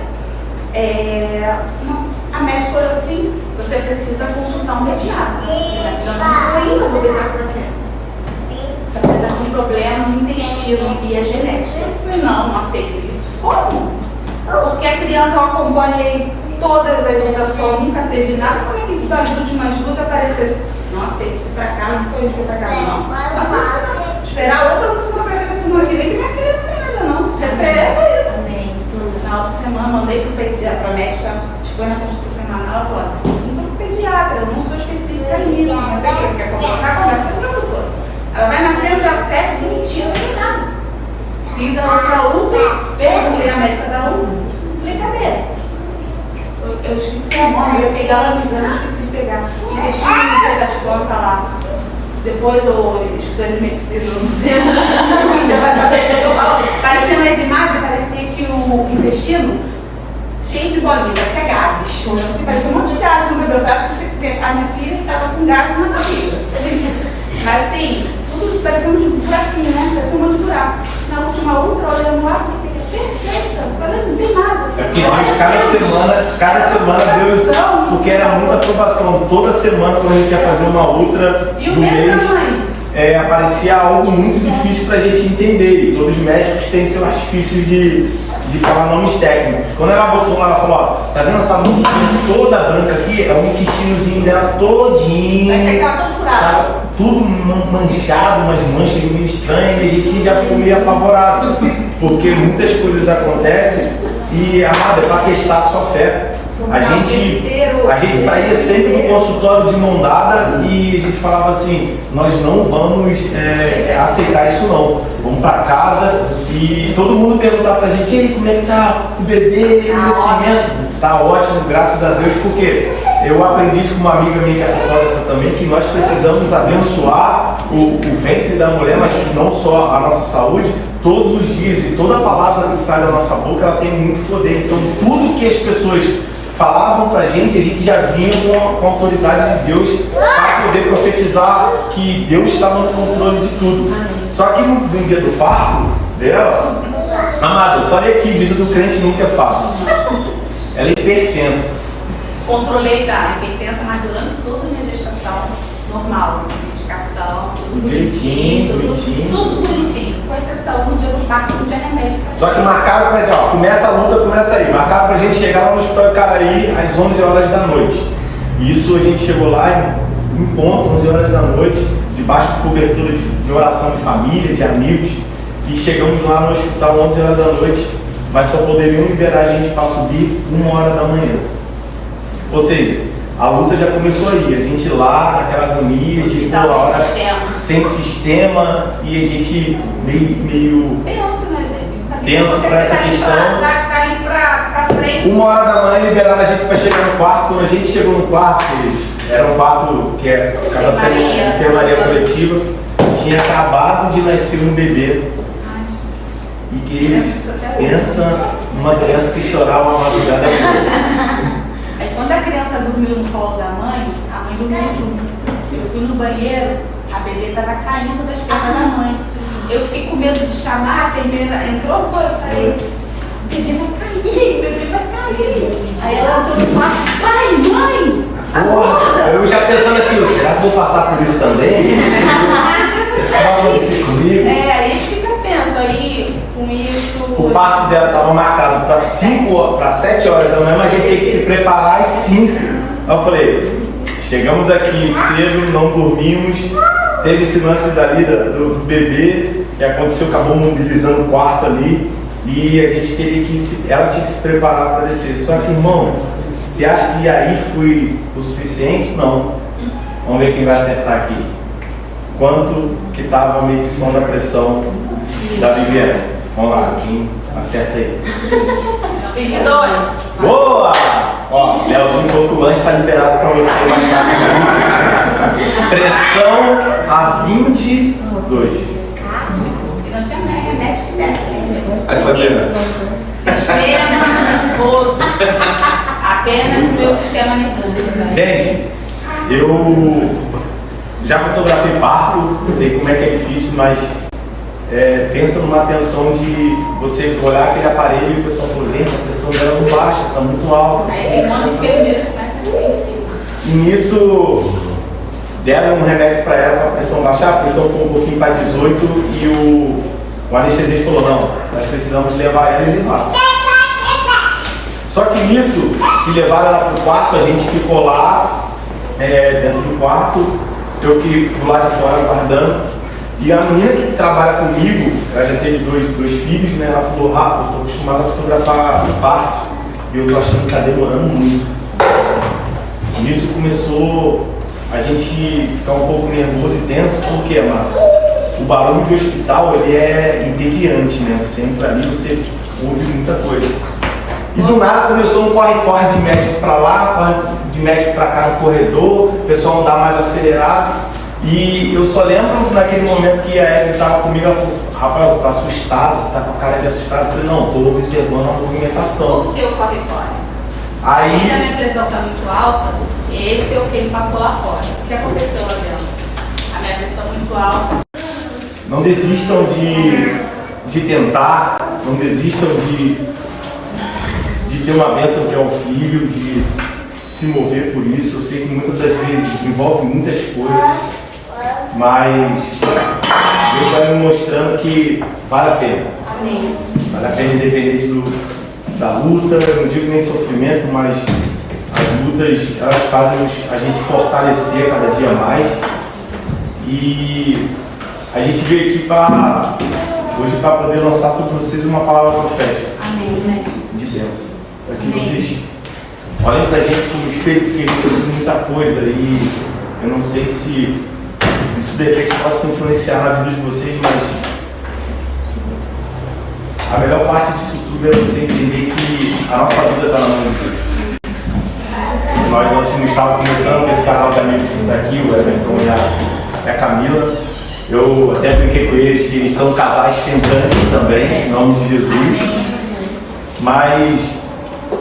C: A médica falou assim, você precisa consultar um pediatra. Minha filha nasceu ainda, vou pediatra pra quê? Só que ela está com um problema no intestino e é genético. Eu falei, não aceito isso. Como? Porque a criança eu acompanhei todas as mutações, nunca teve nada. Como é que das últimas duas apareceu? Nossa, ele foi pra casa, não foi ele foi pra casa, não. Nossa, não precisa esperar outra sonografia da semana que vem, que minha filha não tem nada, não. Repreenda isso. Na outra semana, mandei pro pediatra, pra médica, a gente foi na consulta semanal, ela falou assim, não tô pro pediatra, eu não sou específica nisso, mas é que quer conversar, conversa com o doutor. Ela vai nascer no dia 7, mentira, não tem nada. Fiz a outra UPA, perguntei a médica da UPA, falei, cadê? Eu esqueci a mão, eu ia pegar ela no exame, esqueci de pegar. E deixei no meio das plantas lá. Depois eu estudei medicina, eu não sei. Você vai saber o que eu falo. Parecia nas imagens, parecia que o intestino cheio de bolinhas, parecia gases. Você parecia um monte de gases no bebê. Eu acho que a minha filha estava com gases na barriga. Mas assim, tudo parecia um buraquinho, né? Parecia um monte de buraco. Na última ultra, olhando lá, tinha que perfeita. Eu falei, não tem nada.
B: É porque Deus, cada semana Deus, porque era muita aprovação. Toda semana, quando a gente ia fazer uma ultra do mês, aparecia algo muito difícil para a gente entender. E todos os médicos têm seus artifícios de falar nomes técnicos. Quando ela botou lá, ela falou, ó, tá vendo essa manchinha toda branca aqui? É o intestinozinho dela todinho.
C: Vai ser que tava todo furado.
B: Tava tudo manchado, umas manchas meio estranhas, e a gente já ficou meio apavorado. Porque muitas coisas acontecem e, amado, é para testar a sua fé. A gente saía sempre do consultório de mão dada e a gente falava assim, nós não vamos aceitar isso não. Vamos para casa e todo mundo perguntava pra gente, e aí, como é que tá o bebê, o crescimento? Tá ótimo, graças a Deus, porque eu aprendi isso com uma amiga minha que é fotógrafa também, que nós precisamos abençoar o ventre da mulher, mas não só a nossa saúde, todos os dias, e toda palavra que sai da nossa boca, ela tem muito poder. Então tudo que as pessoas falavam pra gente, a gente já vinha com a autoridade de Deus para poder profetizar que Deus estava no controle de tudo. Só que no dia do parto dela, amado, eu falei aqui, vida do crente nunca é fácil. Ela é hipertensa.
C: Controlei da hipertensa, mas durante toda a minha gestação, normal, medicação, tudo bonitinho, tudo bonitinho. Com exceção do dia do parto, não tinha remédio.
B: Só que marcaram pra gente, ó, começa a luta, começa aí. Marcaram pra gente chegar lá no Hospital Caraí às 11 horas da noite. Isso a gente chegou lá em ponto, 11 horas da noite, debaixo de cobertura de oração de família, de amigos. E chegamos lá no hospital 11 horas da noite, mas só poderiam liberar a gente para subir 1 hora da manhã. Ou seja, a luta já começou aí, a gente lá naquela agonia de
C: sem
B: hora,
C: sistema.
B: sem sistema, e a gente meio
C: Tenso, né, gente?
B: tenso para essa questão.
C: Tá ali pra frente.
B: 1 hora da manhã liberaram a gente para chegar no quarto. Quando a gente chegou no quarto, era um quarto que acaba sendo enfermaria coletiva, tinha acabado de nascer um bebê. E que eles pensam numa criança que chorava uma madrugada toda.
C: Aí quando a criança dormiu no colo da mãe, a mãe dormiu junto. Eu fui no banheiro, a bebê estava caindo das pernas da mãe. Eu fiquei com medo de chamar, a enfermeira entrou, eu falei, o bebê vai cair, o bebê vai cair. Aí ela entrou no quarto, pai, mãe!
B: Porra, eu já pensando aqui, será que vou passar por isso também? Vai acontecer comigo?
C: Aí a gente fica tenso, aí com isso...
B: O parto dela estava marcado para 7 horas da manhã, mas a gente tinha que se preparar às 5. Aí eu falei, chegamos aqui cedo, não dormimos, teve esse lance dali do bebê, que aconteceu, acabou mobilizando o quarto ali, e a gente teria que, ela tinha que se preparar para descer. Só que, irmão, você acha que aí foi o suficiente? Não. Vamos ver quem vai acertar aqui. Quanto que estava a medição da pressão da Viviane? Vamos lá, quem acerta aí?
C: 22.
B: Boa! Ó, Leozinho falou que o lanche está liberado para você mais rápido. Pressão a 22.
C: E não tinha remédio que desse, né?
E: Aí foi pena.
C: Sistema nervoso. Apenas o meu sistema nervoso.
B: Gente, eu já fotografei parto, sei como é que é difícil, mas pensa numa atenção de você olhar aquele aparelho e o pessoal falou, gente, a pressão dela não baixa, está muito alta.
C: Aí tem um monte de enfermeiro que começa a ficar em cima.
B: E nisso, deram um remédio para ela, para a pressão baixar, a pressão foi um pouquinho para 18 e o anestesista falou, não, nós precisamos levar ela e levar. Só que nisso, que levaram ela pro quarto, a gente ficou lá, dentro do quarto, eu que do lado de fora guardando. E a menina que trabalha comigo, ela já teve dois filhos, né? Ela falou, Rafa, eu estou acostumada a fotografar no parto e eu tô achando que está demorando muito. E isso começou a gente ficar um pouco nervoso e tenso, porque, mano, o barulho do hospital ele é entediante, né? Sempre ali você ouve muita coisa. E do nada começou um corre-corre de médico para lá, corre de médico para cá no corredor, o pessoal não dá mais acelerado. E eu só lembro naquele momento que a Evelyn estava comigo, ela falou, Rafael, você está assustado, você está com a cara de assustado? Eu falei, não, estou observando a movimentação.
C: Por que o corre-corre?
B: Aí
C: a minha pressão está muito alta, esse é o que ele passou lá fora. O que aconteceu lá dentro? A minha pressão muito alta.
B: não desistam de tentar, não desistam de ter uma bênção que é o filho, de se mover por isso. Eu sei que muitas das vezes envolve muitas coisas, mas Deus vai me mostrando que vale a pena.
D: Amém.
B: Vale a pena independente da luta, eu não digo nem sofrimento, mas as lutas elas fazem a gente fortalecer cada dia mais. E a gente veio aqui hoje para poder lançar sobre vocês uma palavra profética.
D: Amém.
B: De bênção. Para que vocês olhem para a gente como espelho, porque a gente ouviu muita coisa e eu não sei se isso de repente possa influenciar na vida de vocês, mas a melhor parte disso tudo é você entender que a nossa vida está na mão de Deus. Nós ontem não estávamos conversando com esse casal de amigos que está aqui, o Everton e a Camila. Eu até brinquei com eles que eles são casais tentantes também, em nome de Jesus. Mas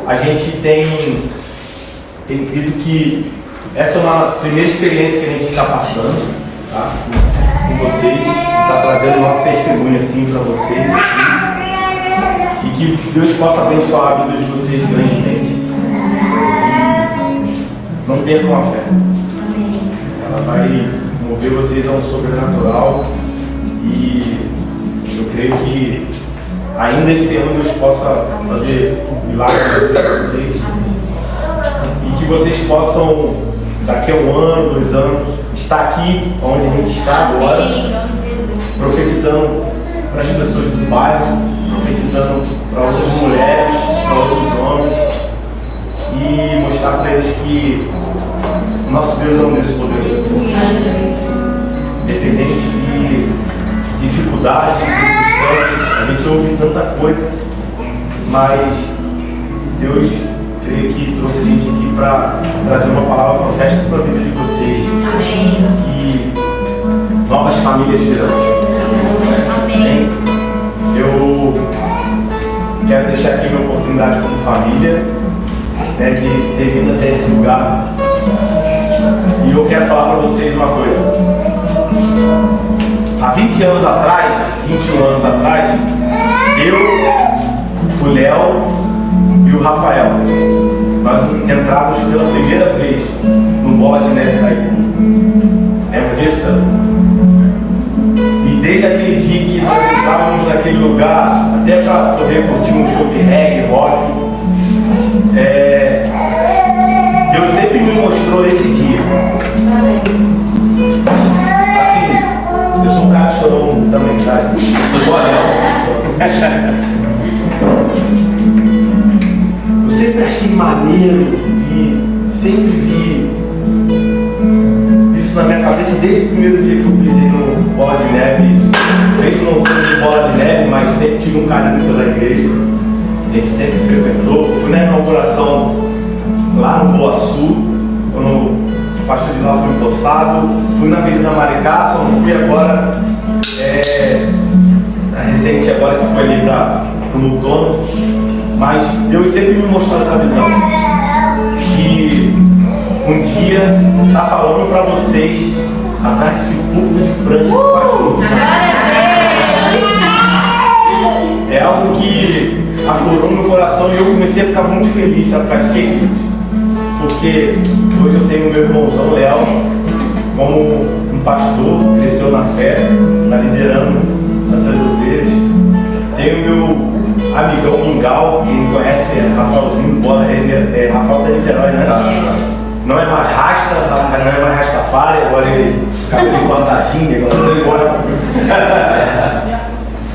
B: a gente tem crido que essa é uma primeira experiência que a gente está passando, tá? Com vocês, está trazendo o nosso testemunho assim para vocês. E que Deus possa abençoar a vida de vocês grandemente. Não percam a fé. Ela vai mover vocês a um sobrenatural. E eu creio que ainda esse ano Deus possa fazer milagres na vida de vocês. E que vocês possam, daqui a 1 ano, 2 anos, estar aqui onde a gente está agora, profetizando para as pessoas do bairro, profetizando para outras mulheres, para outros homens, e mostrar para eles que o nosso Deus é um Deus poderoso. Independente de dificuldades, circunstâncias, a gente ouve tanta coisa, mas Deus, creio que trouxe a gente aqui para trazer uma palavra profética para a vida de vocês.
A: Amém.
B: Que novas famílias virão.
A: Amém.
B: Eu quero deixar aqui minha oportunidade como família, né, de ter vindo até esse lugar. E eu quero falar para vocês uma coisa. Há 20 anos atrás, 21 anos atrás, eu, o Léo e o Rafael, nós entramos pela primeira vez no Bola de Neve Itaipu. Lembra disso, Tânia? E desde aquele dia que nós entrávamos naquele lugar, até para poder curtir um show de reggae, rock, Deus sempre me mostrou esse dia. Assim, eu sou um cara chorão também, tá? Eu sou anel. Eu sempre achei maneiro e sempre vi isso na minha cabeça desde o primeiro dia que eu pisei no Bola de Neve. Mesmo não sendo de Bola de Neve, mas sempre tive um carinho pela igreja. A gente sempre frequentou. Fui na inauguração lá no Boa Sul, quando o pastor de lá foi empossado. Fui na Avenida Maricá, só não fui agora, recente agora que foi ali para o outono. Mas Deus sempre me mostrou essa visão. Que um dia está falando para vocês, atrás desse púlpito de prancha que faz tudo. É algo que aflorou meu coração e eu comecei a ficar muito feliz, sabe por causa de quê? Porque hoje eu tenho meu irmãozão Léo como um pastor, cresceu na fé, está liderando essas ovelhas. Tenho meu amigão
F: Mingau, quem conhece é Rafaelzinho do Bola, é Rafael da Niterói, né? Não é mais rasta, não é mais rastafari, agora ele cabelo cortadinho, agora ele embora.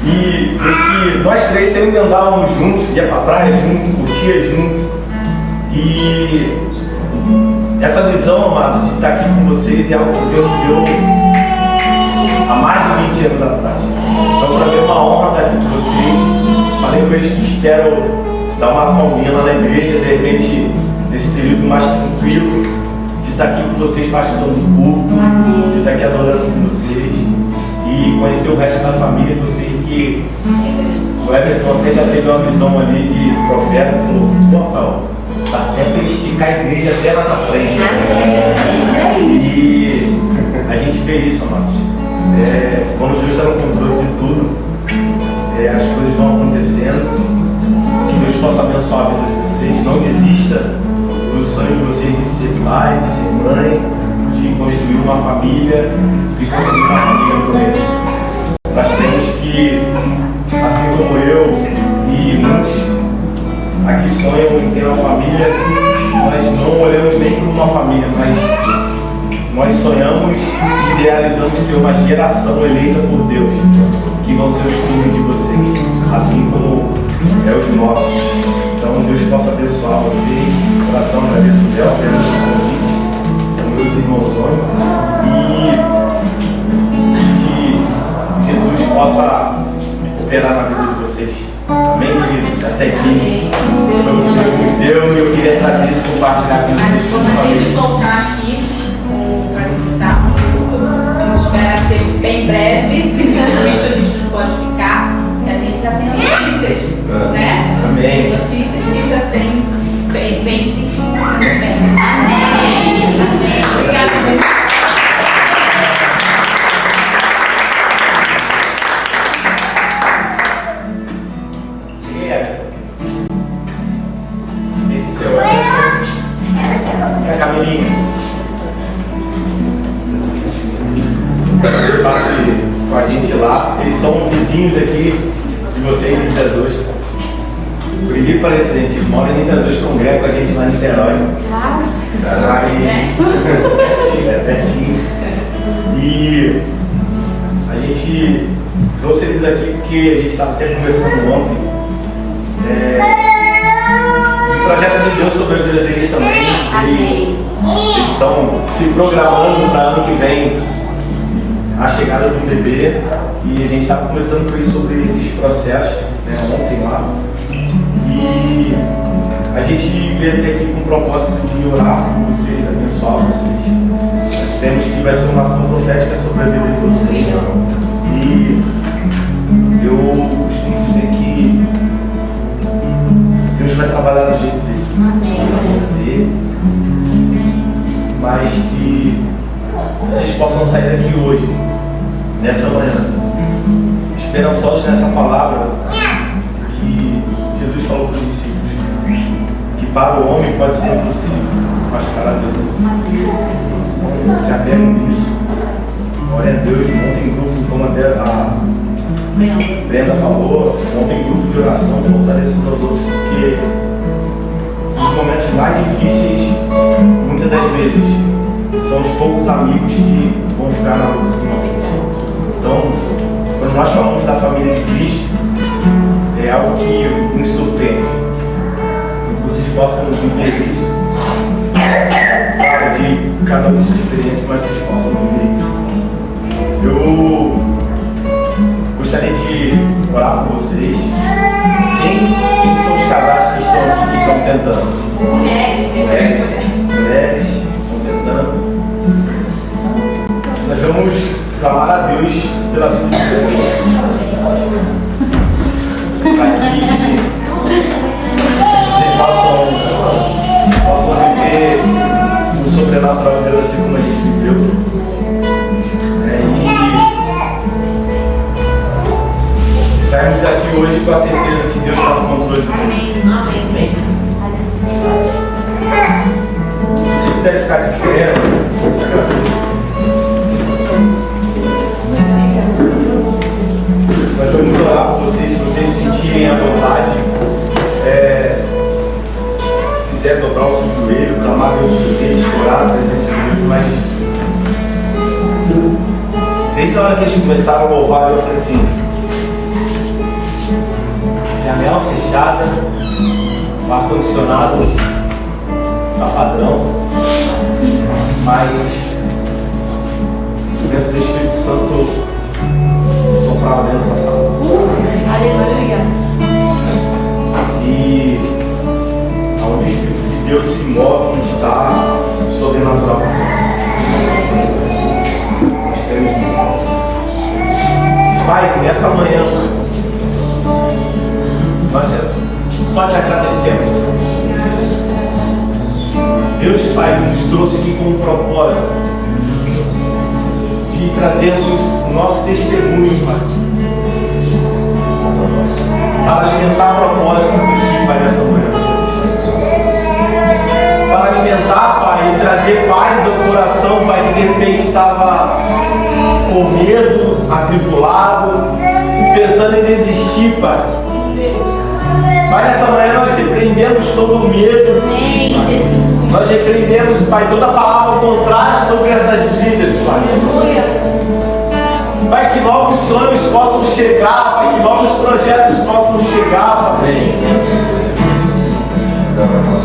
F: E que nós três sempre andávamos juntos, ia pra praia juntos, curtia juntos. E essa visão, amados, de estar aqui com vocês é algo que Deus deu há mais de 20 anos atrás. Então, para mim é uma honra estar aqui com vocês. Falei com eles que espero dar uma folguinha lá na igreja, de repente, nesse período mais tranquilo, de estar aqui com vocês participando do culto, de estar aqui adorando com vocês e conhecer o resto da família, que eu sei que o Everton até já teve uma visão ali de profeta e falou: pô, Rafael, dá até para esticar a igreja até lá na frente. E a gente vê isso, amados. Quando Deus está no controle de tudo, as coisas vão acontecendo. Que Deus possa abençoar a vida de vocês. Não desista do sonho de vocês de ser pai, de ser mãe, de construir uma família, de construir uma família prometida. Nós temos que, assim como eu e muitos aqui sonham em ter uma família, nós não olhamos nem para uma família, mas nós sonhamos e idealizamos ter uma geração eleita por Deus, que vão ser os filhos de vocês, assim como os nossos. Então Deus possa abençoar vocês. De coração agradeço o Léo pelo convite, são meus irmãos, e Jesus possa operar na vida de vocês. Amém, queridos? Até aqui foi o que Deus nos deu e eu queria trazer isso, compartilhar com vocês.
C: Quando a gente voltar aqui para visitar eu espero ser bem breve, provavelmente a gente não pode ficar, porque a gente já tem notícias, né?
F: Amém.
C: Tem notícias que já tem bem Amém. Obrigada, gente.
F: A Camilinha. Com a gente lá, eles são vizinhos aqui de vocês em Jesus. Por incrível que pareça, gente, eles moram em Jesus, congregam com a gente lá em Niterói. Pertinho. E a gente trouxe eles aqui porque a gente estava até conversando ontem. O projeto de Deus sobre a vida deles também. Eles estão se programando para ano que vem a chegada do bebê. E a gente estava conversando com eles sobre esses processos, né, ontem lá. E a gente veio até aqui com o propósito de orar por vocês, abençoar vocês. Nós temos que vai ser uma ação profética sobre a vida de vocês. E eu costumo dizer que Deus vai trabalhar do jeito dele, mas que vocês possam sair daqui hoje, nessa manhã, esperançosos nessa palavra que Jesus falou para os discípulos, que para o homem pode ser impossível, mas para Deus é possível. Se apeguem nisso, glória a Deus, montem grupo, como a Brenda falou, montem grupo de oração, fortalecendo aos outros, porque nos momentos mais difíceis, muitas das vezes, são os poucos amigos que vão ficar na luta com nós. Então, quando nós falamos da família de Cristo, é algo que nos surpreende. Que vocês possam viver isso. Claro, de cada um sua experiência, mas vocês possam viver isso. Eu gostaria de orar por vocês. Quem são os casais que estão aqui que estão tentando? Mulheres estão tentando. Nós vamos clamar a Deus pela vida de vocês. Para que vocês possam viver o sobrenatural de Deus assim como a gente viveu. E saímos daqui hoje com a certeza que Deus está no controle de tudo. Amém. Se você puder ficar de pé, eu agradeço. Nós vamos orar por vocês, se vocês sentirem a vontade. clamado, eu escutei eles chorar nesse vídeo, mas desde a hora que eles começaram a louvar, eu falei assim, janela fechada, ar-condicionado tá padrão, mas dentro do Espírito Santo soprava dentro dessa sala.
A: Aleluia.
F: E onde o Espírito de Deus se move, está sobrenatural. Nós temos isso. Pai, nessa manhã, nós só te agradecemos. Deus, Pai, nos trouxe aqui com um propósito de trazermos o nosso testemunho, Pai, para alimentar propósitos aqui, Pai, nessa manhã. Para alimentar, Pai, e trazer paz ao coração, Pai, que de repente estava com medo, atribulado, pensando em desistir, Pai. Pai, nessa manhã nós repreendemos todo o medo.
A: Amém, Jesus.
F: Nós repreendemos, Pai, toda palavra contrária sobre essas vidas, Pai. Pai, que novos sonhos possam chegar, Pai, que novos projetos possam chegar, Pai.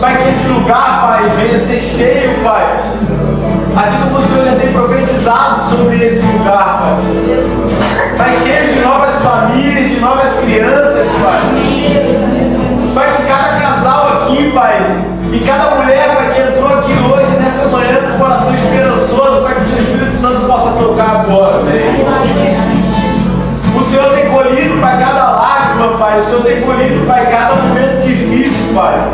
F: Pai, que esse lugar, Pai, venha ser cheio, Pai. Assim como o Senhor já tem profetizado sobre esse lugar, Pai. Pai, cheio de novas famílias, de novas crianças, Pai. Pai, que cada casal aqui, Pai, e cada mulher, Pai, que entrou aqui hoje, nessa manhã, com o coração esperançoso, Pai, que o seu Espírito Santo possa tocar agora, Pai. O Senhor tem colhido, Pai, cada lágrima, Pai. O Senhor tem colhido, Pai, cada momento difícil, Pai.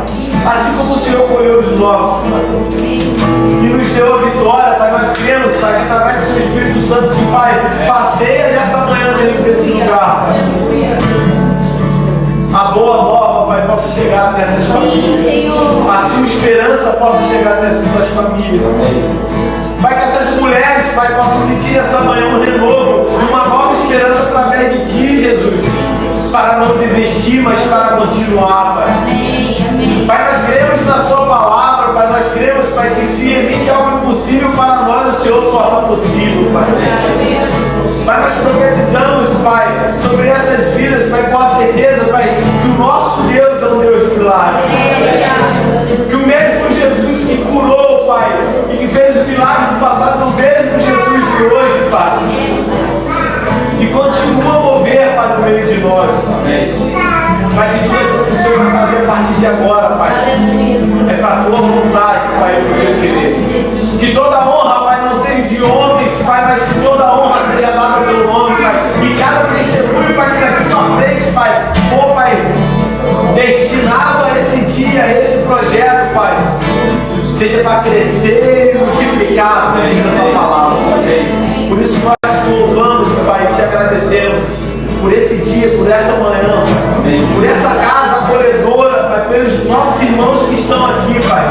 F: Assim como o Senhor colheu os nossos, Pai. E nos deu a vitória, Pai. Nós cremos, Pai, que através do seu Espírito Santo, que, Pai, passeia nessa manhã dentro desse lugar, Pai. A boa nova, Pai, possa chegar até essas famílias. A sua esperança possa chegar até essas famílias, Pai. Pai, que essas mulheres, Pai, possam sentir nessa manhã um renovo, uma nova esperança através de Ti, Jesus. Para não desistir, mas para continuar, Pai. Pai, nós cremos na Sua palavra, Pai. Nós cremos, Pai, que se existe algo impossível para nós, o Senhor torna possível, Pai. Pai, nós profetizamos, Pai, sobre essas vidas, Pai, com a certeza, Pai, que o nosso Deus é um Deus de milagre. Que o mesmo Jesus que curou, Pai, e que fez os milagres do passado, o mesmo Jesus de hoje, Pai. E continua a mover, Pai, no meio de nós, Pai, que tudo aquilo que o Senhor vai fazer a partir de agora, Pai, é para a Tua vontade, Pai, e para o Teu querer. Que toda honra, Pai, não seja de homens, Pai, mas que toda honra seja dada pelo nome, Pai. E cada testemunho, Pai, que daqui para frente, Pai, for, Pai, destinado a esse dia, a esse projeto, Pai, seja para crescer e multiplicar, Senhor, a Tua palavra, Pai. Por isso nós te louvamos, Pai, e te agradecemos por esse dia, por essa manhã, Pai, por essa casa acolhedora, Pai, pelos nossos irmãos que estão aqui, Pai.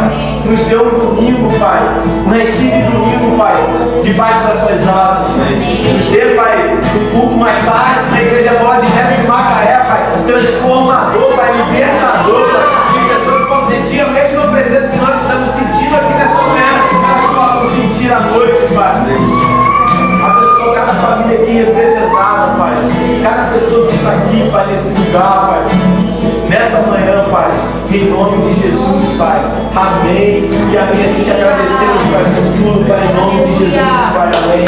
F: Nos deu um domingo, Pai, um restinho de domingo, Pai, debaixo das Suas asas. Nos dê, Pai, um culto mais tarde na Igreja Bola de Neve de Macaé, Pai, transformador, Pai, libertador, Pai, que pessoas que vão sentir a mesma presença que nós estamos sentindo aqui nessa manhã, que elas possam sentir à noite, Pai. Abençoa cada família aqui representada, Pai. Cada pessoa que está aqui, Pai, nesse lugar, Pai. Nessa manhã, Pai. Em nome de Jesus, Pai. Amém. E amém. A gente agradecemos, Pai, por tudo, Pai. Em nome de Jesus, Pai. Amém.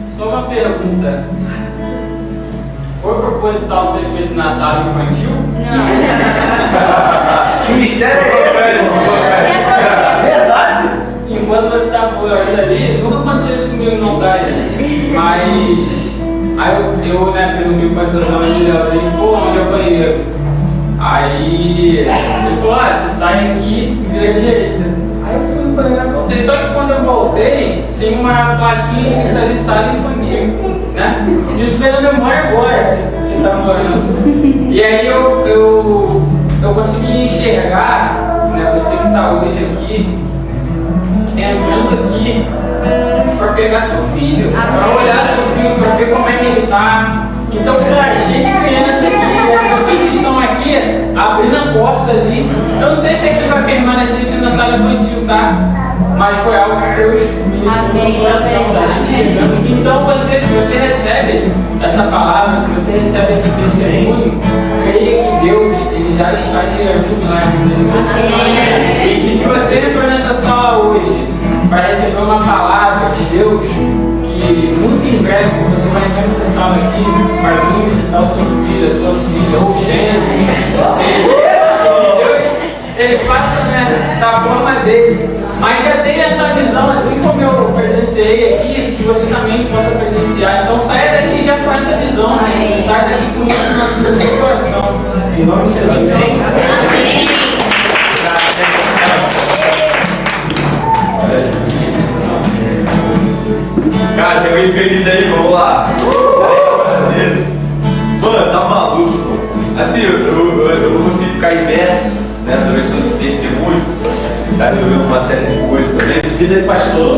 G: Só uma pergunta. Foi proposital ser feito na sala infantil?
F: Que mistério é esse? É verdade?
G: Enquanto você estava olhando ali, nunca aconteceu isso comigo não, tá, gente? Mas aí eu né, perguntei para a de Leozinho, pô, onde é o banheiro? Aí ele falou, você sai aqui e vira à direita. Aí eu fui no banheiro e voltei. Só que quando eu voltei, tem uma plaquinha escrita ali, sala infantil, né? Isso veio na memória agora, que você tá morando. E aí eu consegui enxergar, né, você que está hoje aqui, entrando aqui para pegar seu filho, para olhar seu filho, para ver como é que ele está. Então, cara, cheio de criança aqui, as pessoas que estão aqui abrindo a porta ali. Eu não sei se aqui vai permanecer sendo na sala infantil, tá? Mas foi algo que Deus ministrou no coração da gente chegando. Então, você, se você recebe essa palavra, se você recebe esse testemunho, creia que Deus ele já está gerando lá dentro de você. E que se você entrou nessa sala hoje, vai receber uma palavra de Deus que muito em breve você vai entrar nessa sala aqui, vai vir visitar o seu filho, a sua filha, ou o gênero, você. E Deus, ele passa, né, da forma dele. Mas já tem essa visão, assim como eu presenciei aqui, que você também possa presenciar. Então saia daqui já com essa visão, saia daqui com isso no seu coração. Em nome de Jesus. Amém.
E: Cara, tem alguém feliz aí? Vamos lá. Mano, tá maluco. Assim, eu não consigo ficar imerso, né, durante esse testemunho. Sabe, eu vendo uma série de coisas também.
F: Vida de pastor.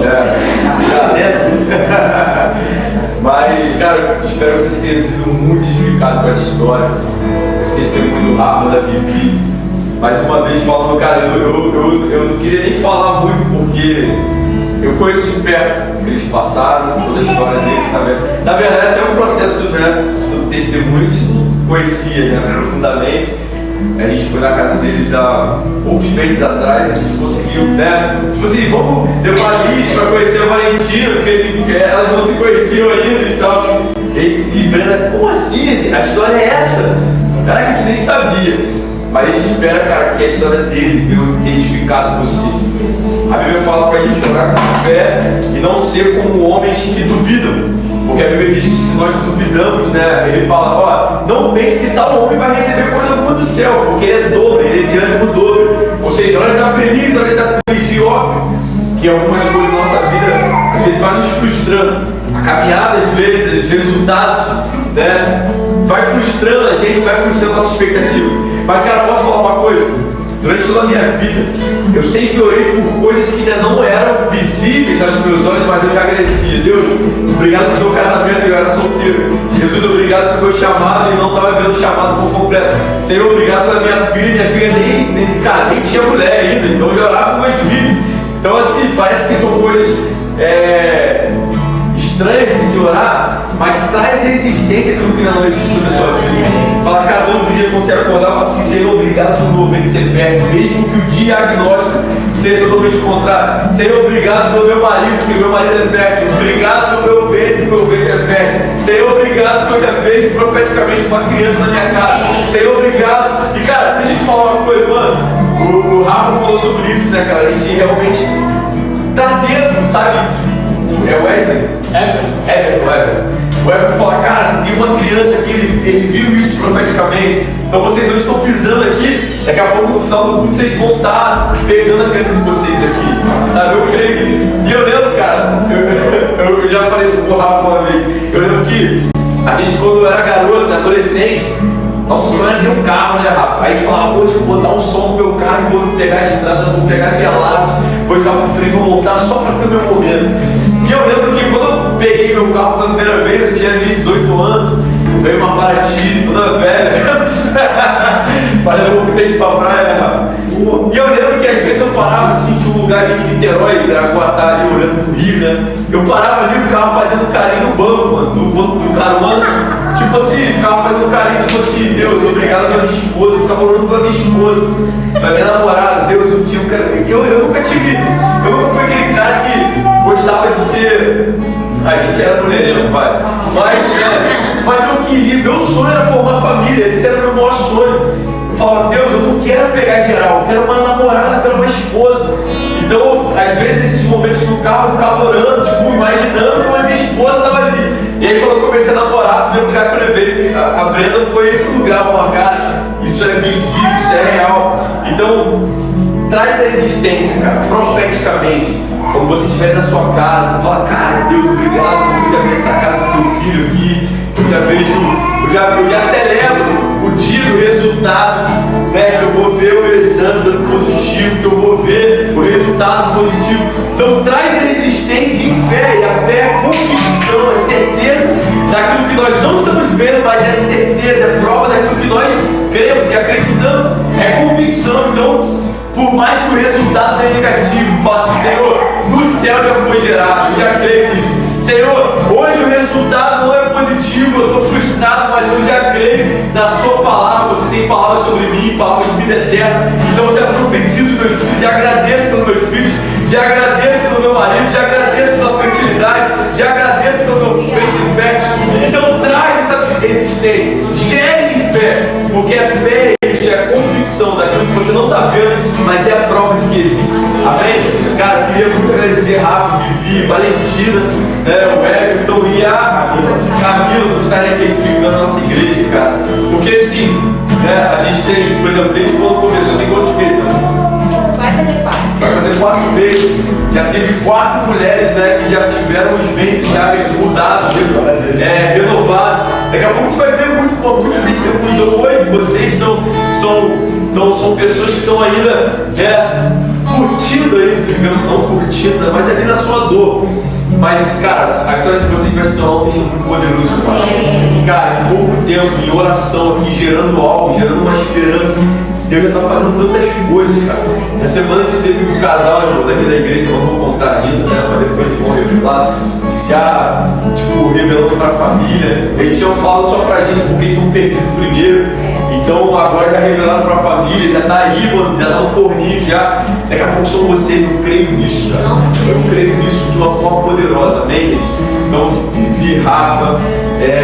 E: Mas, cara, eu espero que vocês tenham sido muito edificados com essa história. Esse testemunho do Rafa, da Vivi. Mais uma vez falando, cara, eu não queria nem falar muito porque eu conheço de perto o que eles passaram, toda a história deles, tá vendo? Na verdade, até o processo, né, do testemunho, a gente não conhecia, né, profundamente. A gente foi na casa deles há poucos meses atrás, a gente conseguiu, né? Tipo assim, vamos levar a Liz pra conhecer a Valentina, porque elas não se conheciam ainda e tal. E Brenda, como assim? A história é essa? Cara, que a gente nem sabia. Mas a gente espera, cara, que a história deles venha edificado você. A Bíblia fala pra gente orar com fé e não ser como homens que duvidam. Porque a Bíblia diz que se nós duvidamos, né, ele fala, ó, não pense que tal homem vai receber coisa alguma do céu, porque ele é dobro, ele é de ânimo dobro. Ou seja, hora ele está feliz, hora ele está triste, e óbvio que algumas coisas da nossa vida, às vezes, vai nos frustrando. A caminhada, às vezes, os resultados, né, vai frustrando a gente, vai frustrando a nossa expectativa. Mas, cara, posso falar uma coisa? Durante toda a minha vida, eu sempre orei por coisas que ainda não eram visíveis aos meus olhos, mas eu já agradecia. Deus, obrigado pelo meu casamento, eu era solteiro. Jesus, obrigado pelo meu chamado e não estava vendo o chamado por completo. Senhor, obrigado pela minha filha nem tinha mulher ainda, então eu já orava com meus filhos. Então, assim, parece que são coisas estranhas de se orar, mas traz a existência aquilo que não existe sobre a sua vida. Fala, cara, todo dia quando você acordar, fala assim, Senhor, obrigado por meu ventre ser fértil, mesmo que o diagnóstico seja totalmente contrário. Senhor, obrigado pelo meu marido, porque meu marido é fértil. Obrigado pelo meu ventre é fértil. Senhor, obrigado porque eu já vejo profeticamente uma criança na minha casa. Senhor, obrigado. E, cara, deixa eu te falar uma coisa, mano. O Rafa falou sobre isso, né, cara? A gente realmente tá dentro, sabe? É o Wesley? O Everton fala, cara, tem uma criança que ele viu isso profeticamente. Então vocês hoje estão pisando aqui, daqui a pouco no final do culto vocês vão estar pegando a criança de vocês aqui. Sabe, eu creio nisso. E eu lembro, cara, eu já falei isso com o Rafa uma vez. Eu lembro que a gente, quando era garoto, adolescente, nosso sonho era ter um carro, né, Rafa? Aí a gente falava, pô, tipo, botar um som no meu carro e vou pegar a estrada, vou pegar Interlagos, vou entrar pro freio, vou voltar só pra ter o meu momento. E eu lembro que quando eu peguei meu carro pela primeira vez, eu tinha ali 18 anos, eu peguei uma Paraty, toda velha, parando um pouco de pra praia, né, Rafa? E eu lembro que às vezes eu parava assim, tinha um lugar ali em Niterói, Graguatá, ali olhando pro Rio, né? Eu parava ali e ficava fazendo carinho no banco, mano, do carona. Tipo assim, ficava fazendo carinho, tipo assim, Deus, obrigado pela minha esposa, eu ficava orando pela minha esposa, pela minha namorada, Deus, um dia eu quero. Eu nunca fui aquele cara que gostava de ser. A gente era mulherengo, vai. Mas eu queria, meu sonho era formar família, esse era o meu maior sonho. Eu falava, Deus, eu não quero pegar geral, eu quero uma namorada, eu quero uma esposa. Então, às vezes, nesses momentos no carro, eu ficava orando, tipo, imaginando como a minha esposa estava ali. E aí, quando eu comecei a namorar, o primeiro lugar que eu levei a Brenda foi esse lugar. Eu falei, cara, isso é visível, isso é real. Então, traz a existência, cara, profeticamente. Quando você estiver na sua casa, fala, cara, Deus, obrigado, eu já vi essa casa do teu filho aqui, eu já celebro o dia do resultado, né, que eu vou ver o exame dando positivo, que eu vou ver o resultado positivo. Então traz a existência em fé, e a fé é a convicção, a certeza daquilo que nós não estamos vendo, mas vida, já agradeço pelos meus filhos, já agradeço pelo meu marido, já agradeço pela fertilidade, já agradeço pelo meu peito fértil. Então traz essa existência, gere em fé, porque a fé é isso, é a convicção daquilo que você não está vendo, mas é a prova de que existe. Amém? Cara, eu queria muito agradecer Rafa, Vivi, Valentina, né, o Everton e a Camila por estarem aqui edificando a nossa igreja, cara. Porque assim, né, a gente tem, por exemplo, desde quando começou, tem quantos meses?
A: Vai fazer 4.
E: Vai fazer 4 meses. Já teve 4 mulheres, né, que já tiveram os ventres já mudados, renovados. Daqui a pouco a gente vai ver muito testemunho. Então hoje vocês são pessoas que estão ainda, né, curtindo aí, digamos, não curtindo, mas ali na sua dor. Mas, cara, a história de vocês vai se tornar um testemunho poderoso, cara. Cara, em pouco tempo, em oração aqui, gerando algo, gerando uma esperança. Deus já está fazendo tantas coisas, cara. Essa semana a gente teve um casal daqui da igreja, não vou contar ainda, né? Mas depois vão revelar. Já, tipo, revelando para a família. Eles tinham falado só pra gente porque tinham perdido o primeiro. Então agora já revelaram para a família, já tá aí, mano, já tá no forninho, já. Daqui a pouco são vocês, eu creio nisso, cara. Eu creio nisso de uma forma poderosa, amém, gente? Então, Vivi, Rafa,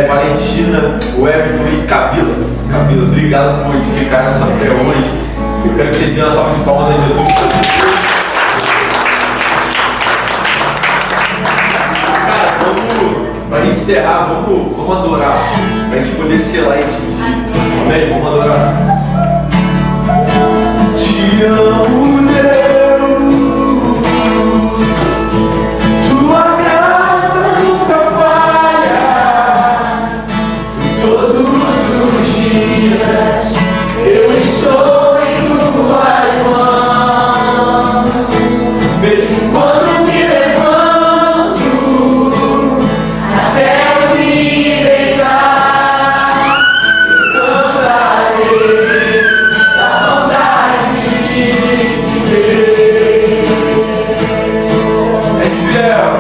E: Valentina, o Everton e Camila. Camila, obrigado por edificar nessa fé hoje. Eu quero que você dê uma salva de palmas a Jesus. Cara, pra gente encerrar, vamos adorar. Pra gente poder selar esse dia. Amém? Vamos adorar. Te amo, Deus. Tua graça nunca falha. Todos os dias eu estou em tuas mãos. Mesmo quando me levanto até eu me deitar, eu cantarei da bondade de Deus. És fiel,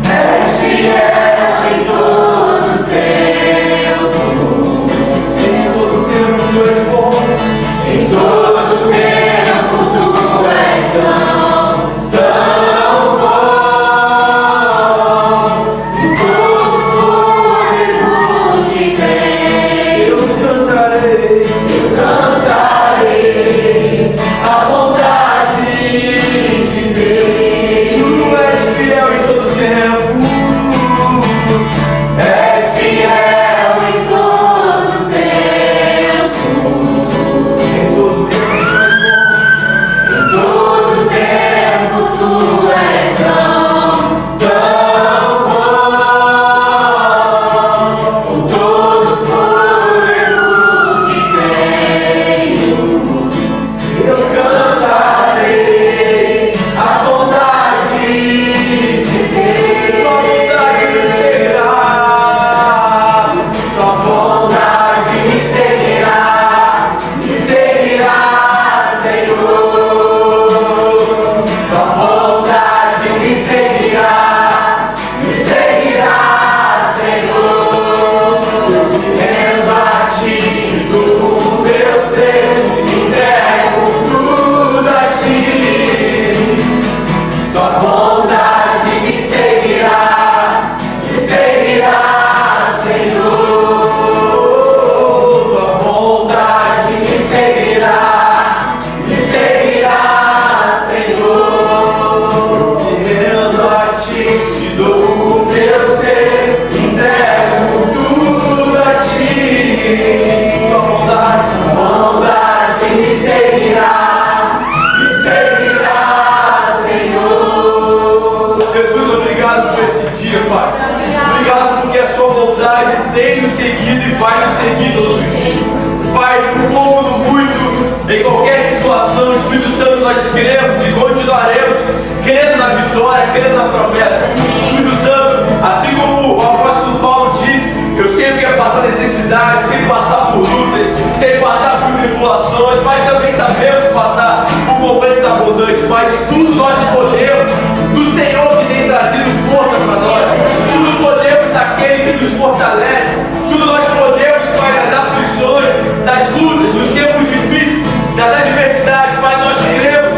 E: és fiel em todo tempo. Em todo tempo tu és bom. Em todo tempo tu és tão bom. Em todo fôlego que tem, eu cantarei a bondade de Deus. Tu és fiel em todo tempo. És fiel em todo tempo. Em todo tempo tu és tão bom. Com todo fôlego que tenho, eu cantarei a bondade de Deus. Tua bondade me seguirá. Tua bondade me seguirá. Me seguirá, Senhor. Tua bondade me seguirá. Me seguirá, Senhor. Eu me rendo a ti, do meu ser, entrego tudo a ti. Tua bondade me seguirá, Senhor. Tua bondade me seguirá, Senhor. Me rendo a ti, te dou o meu ser, entrego tudo a ti. Tua bondade me seguirá, Senhor. Jesus, obrigado por esse dia, Pai. Obrigado porque a sua bondade tem nos seguido e vai nos seguir todos os dias. Vai no pouco, no muito, em qualquer situação, Espírito Santo, nós cremos e continuaremos crendo na vitória, crendo na promessa. Espírito Santo, assim como o apóstolo Paulo disse, eu sempre quero passar necessidade, sempre passar por lutas, sempre passar por tribulações, mas também sabemos passar por momentos abundantes, mas tudo nós podemos do Senhor que tem trazido força para nós, tudo podemos daquele que nos fortalece, tudo nós podemos, Pai, nas aflições, nas lutas, nos tempos difíceis, nas adversidades, Pai, nós queremos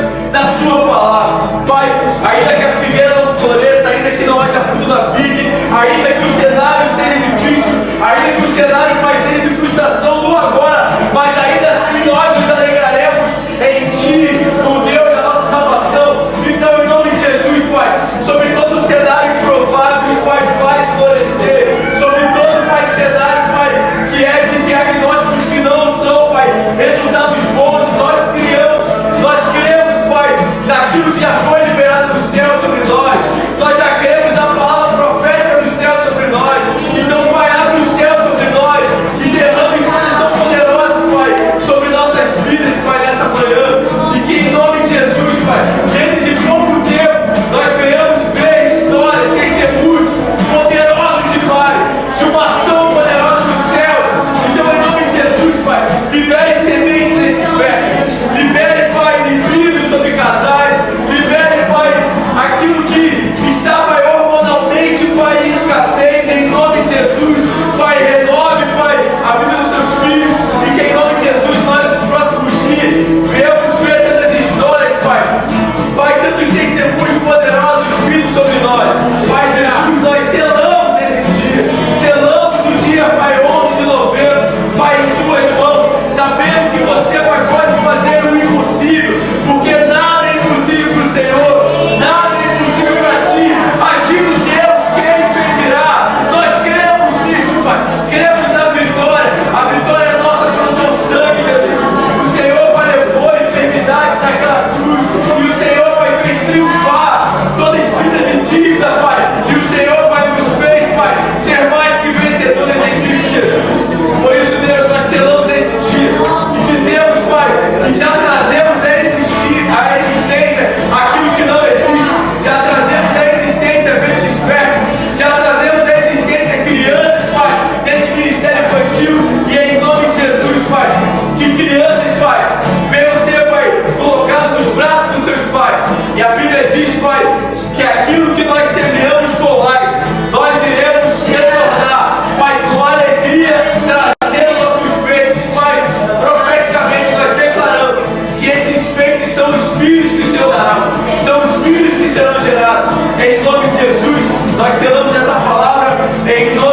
B: Em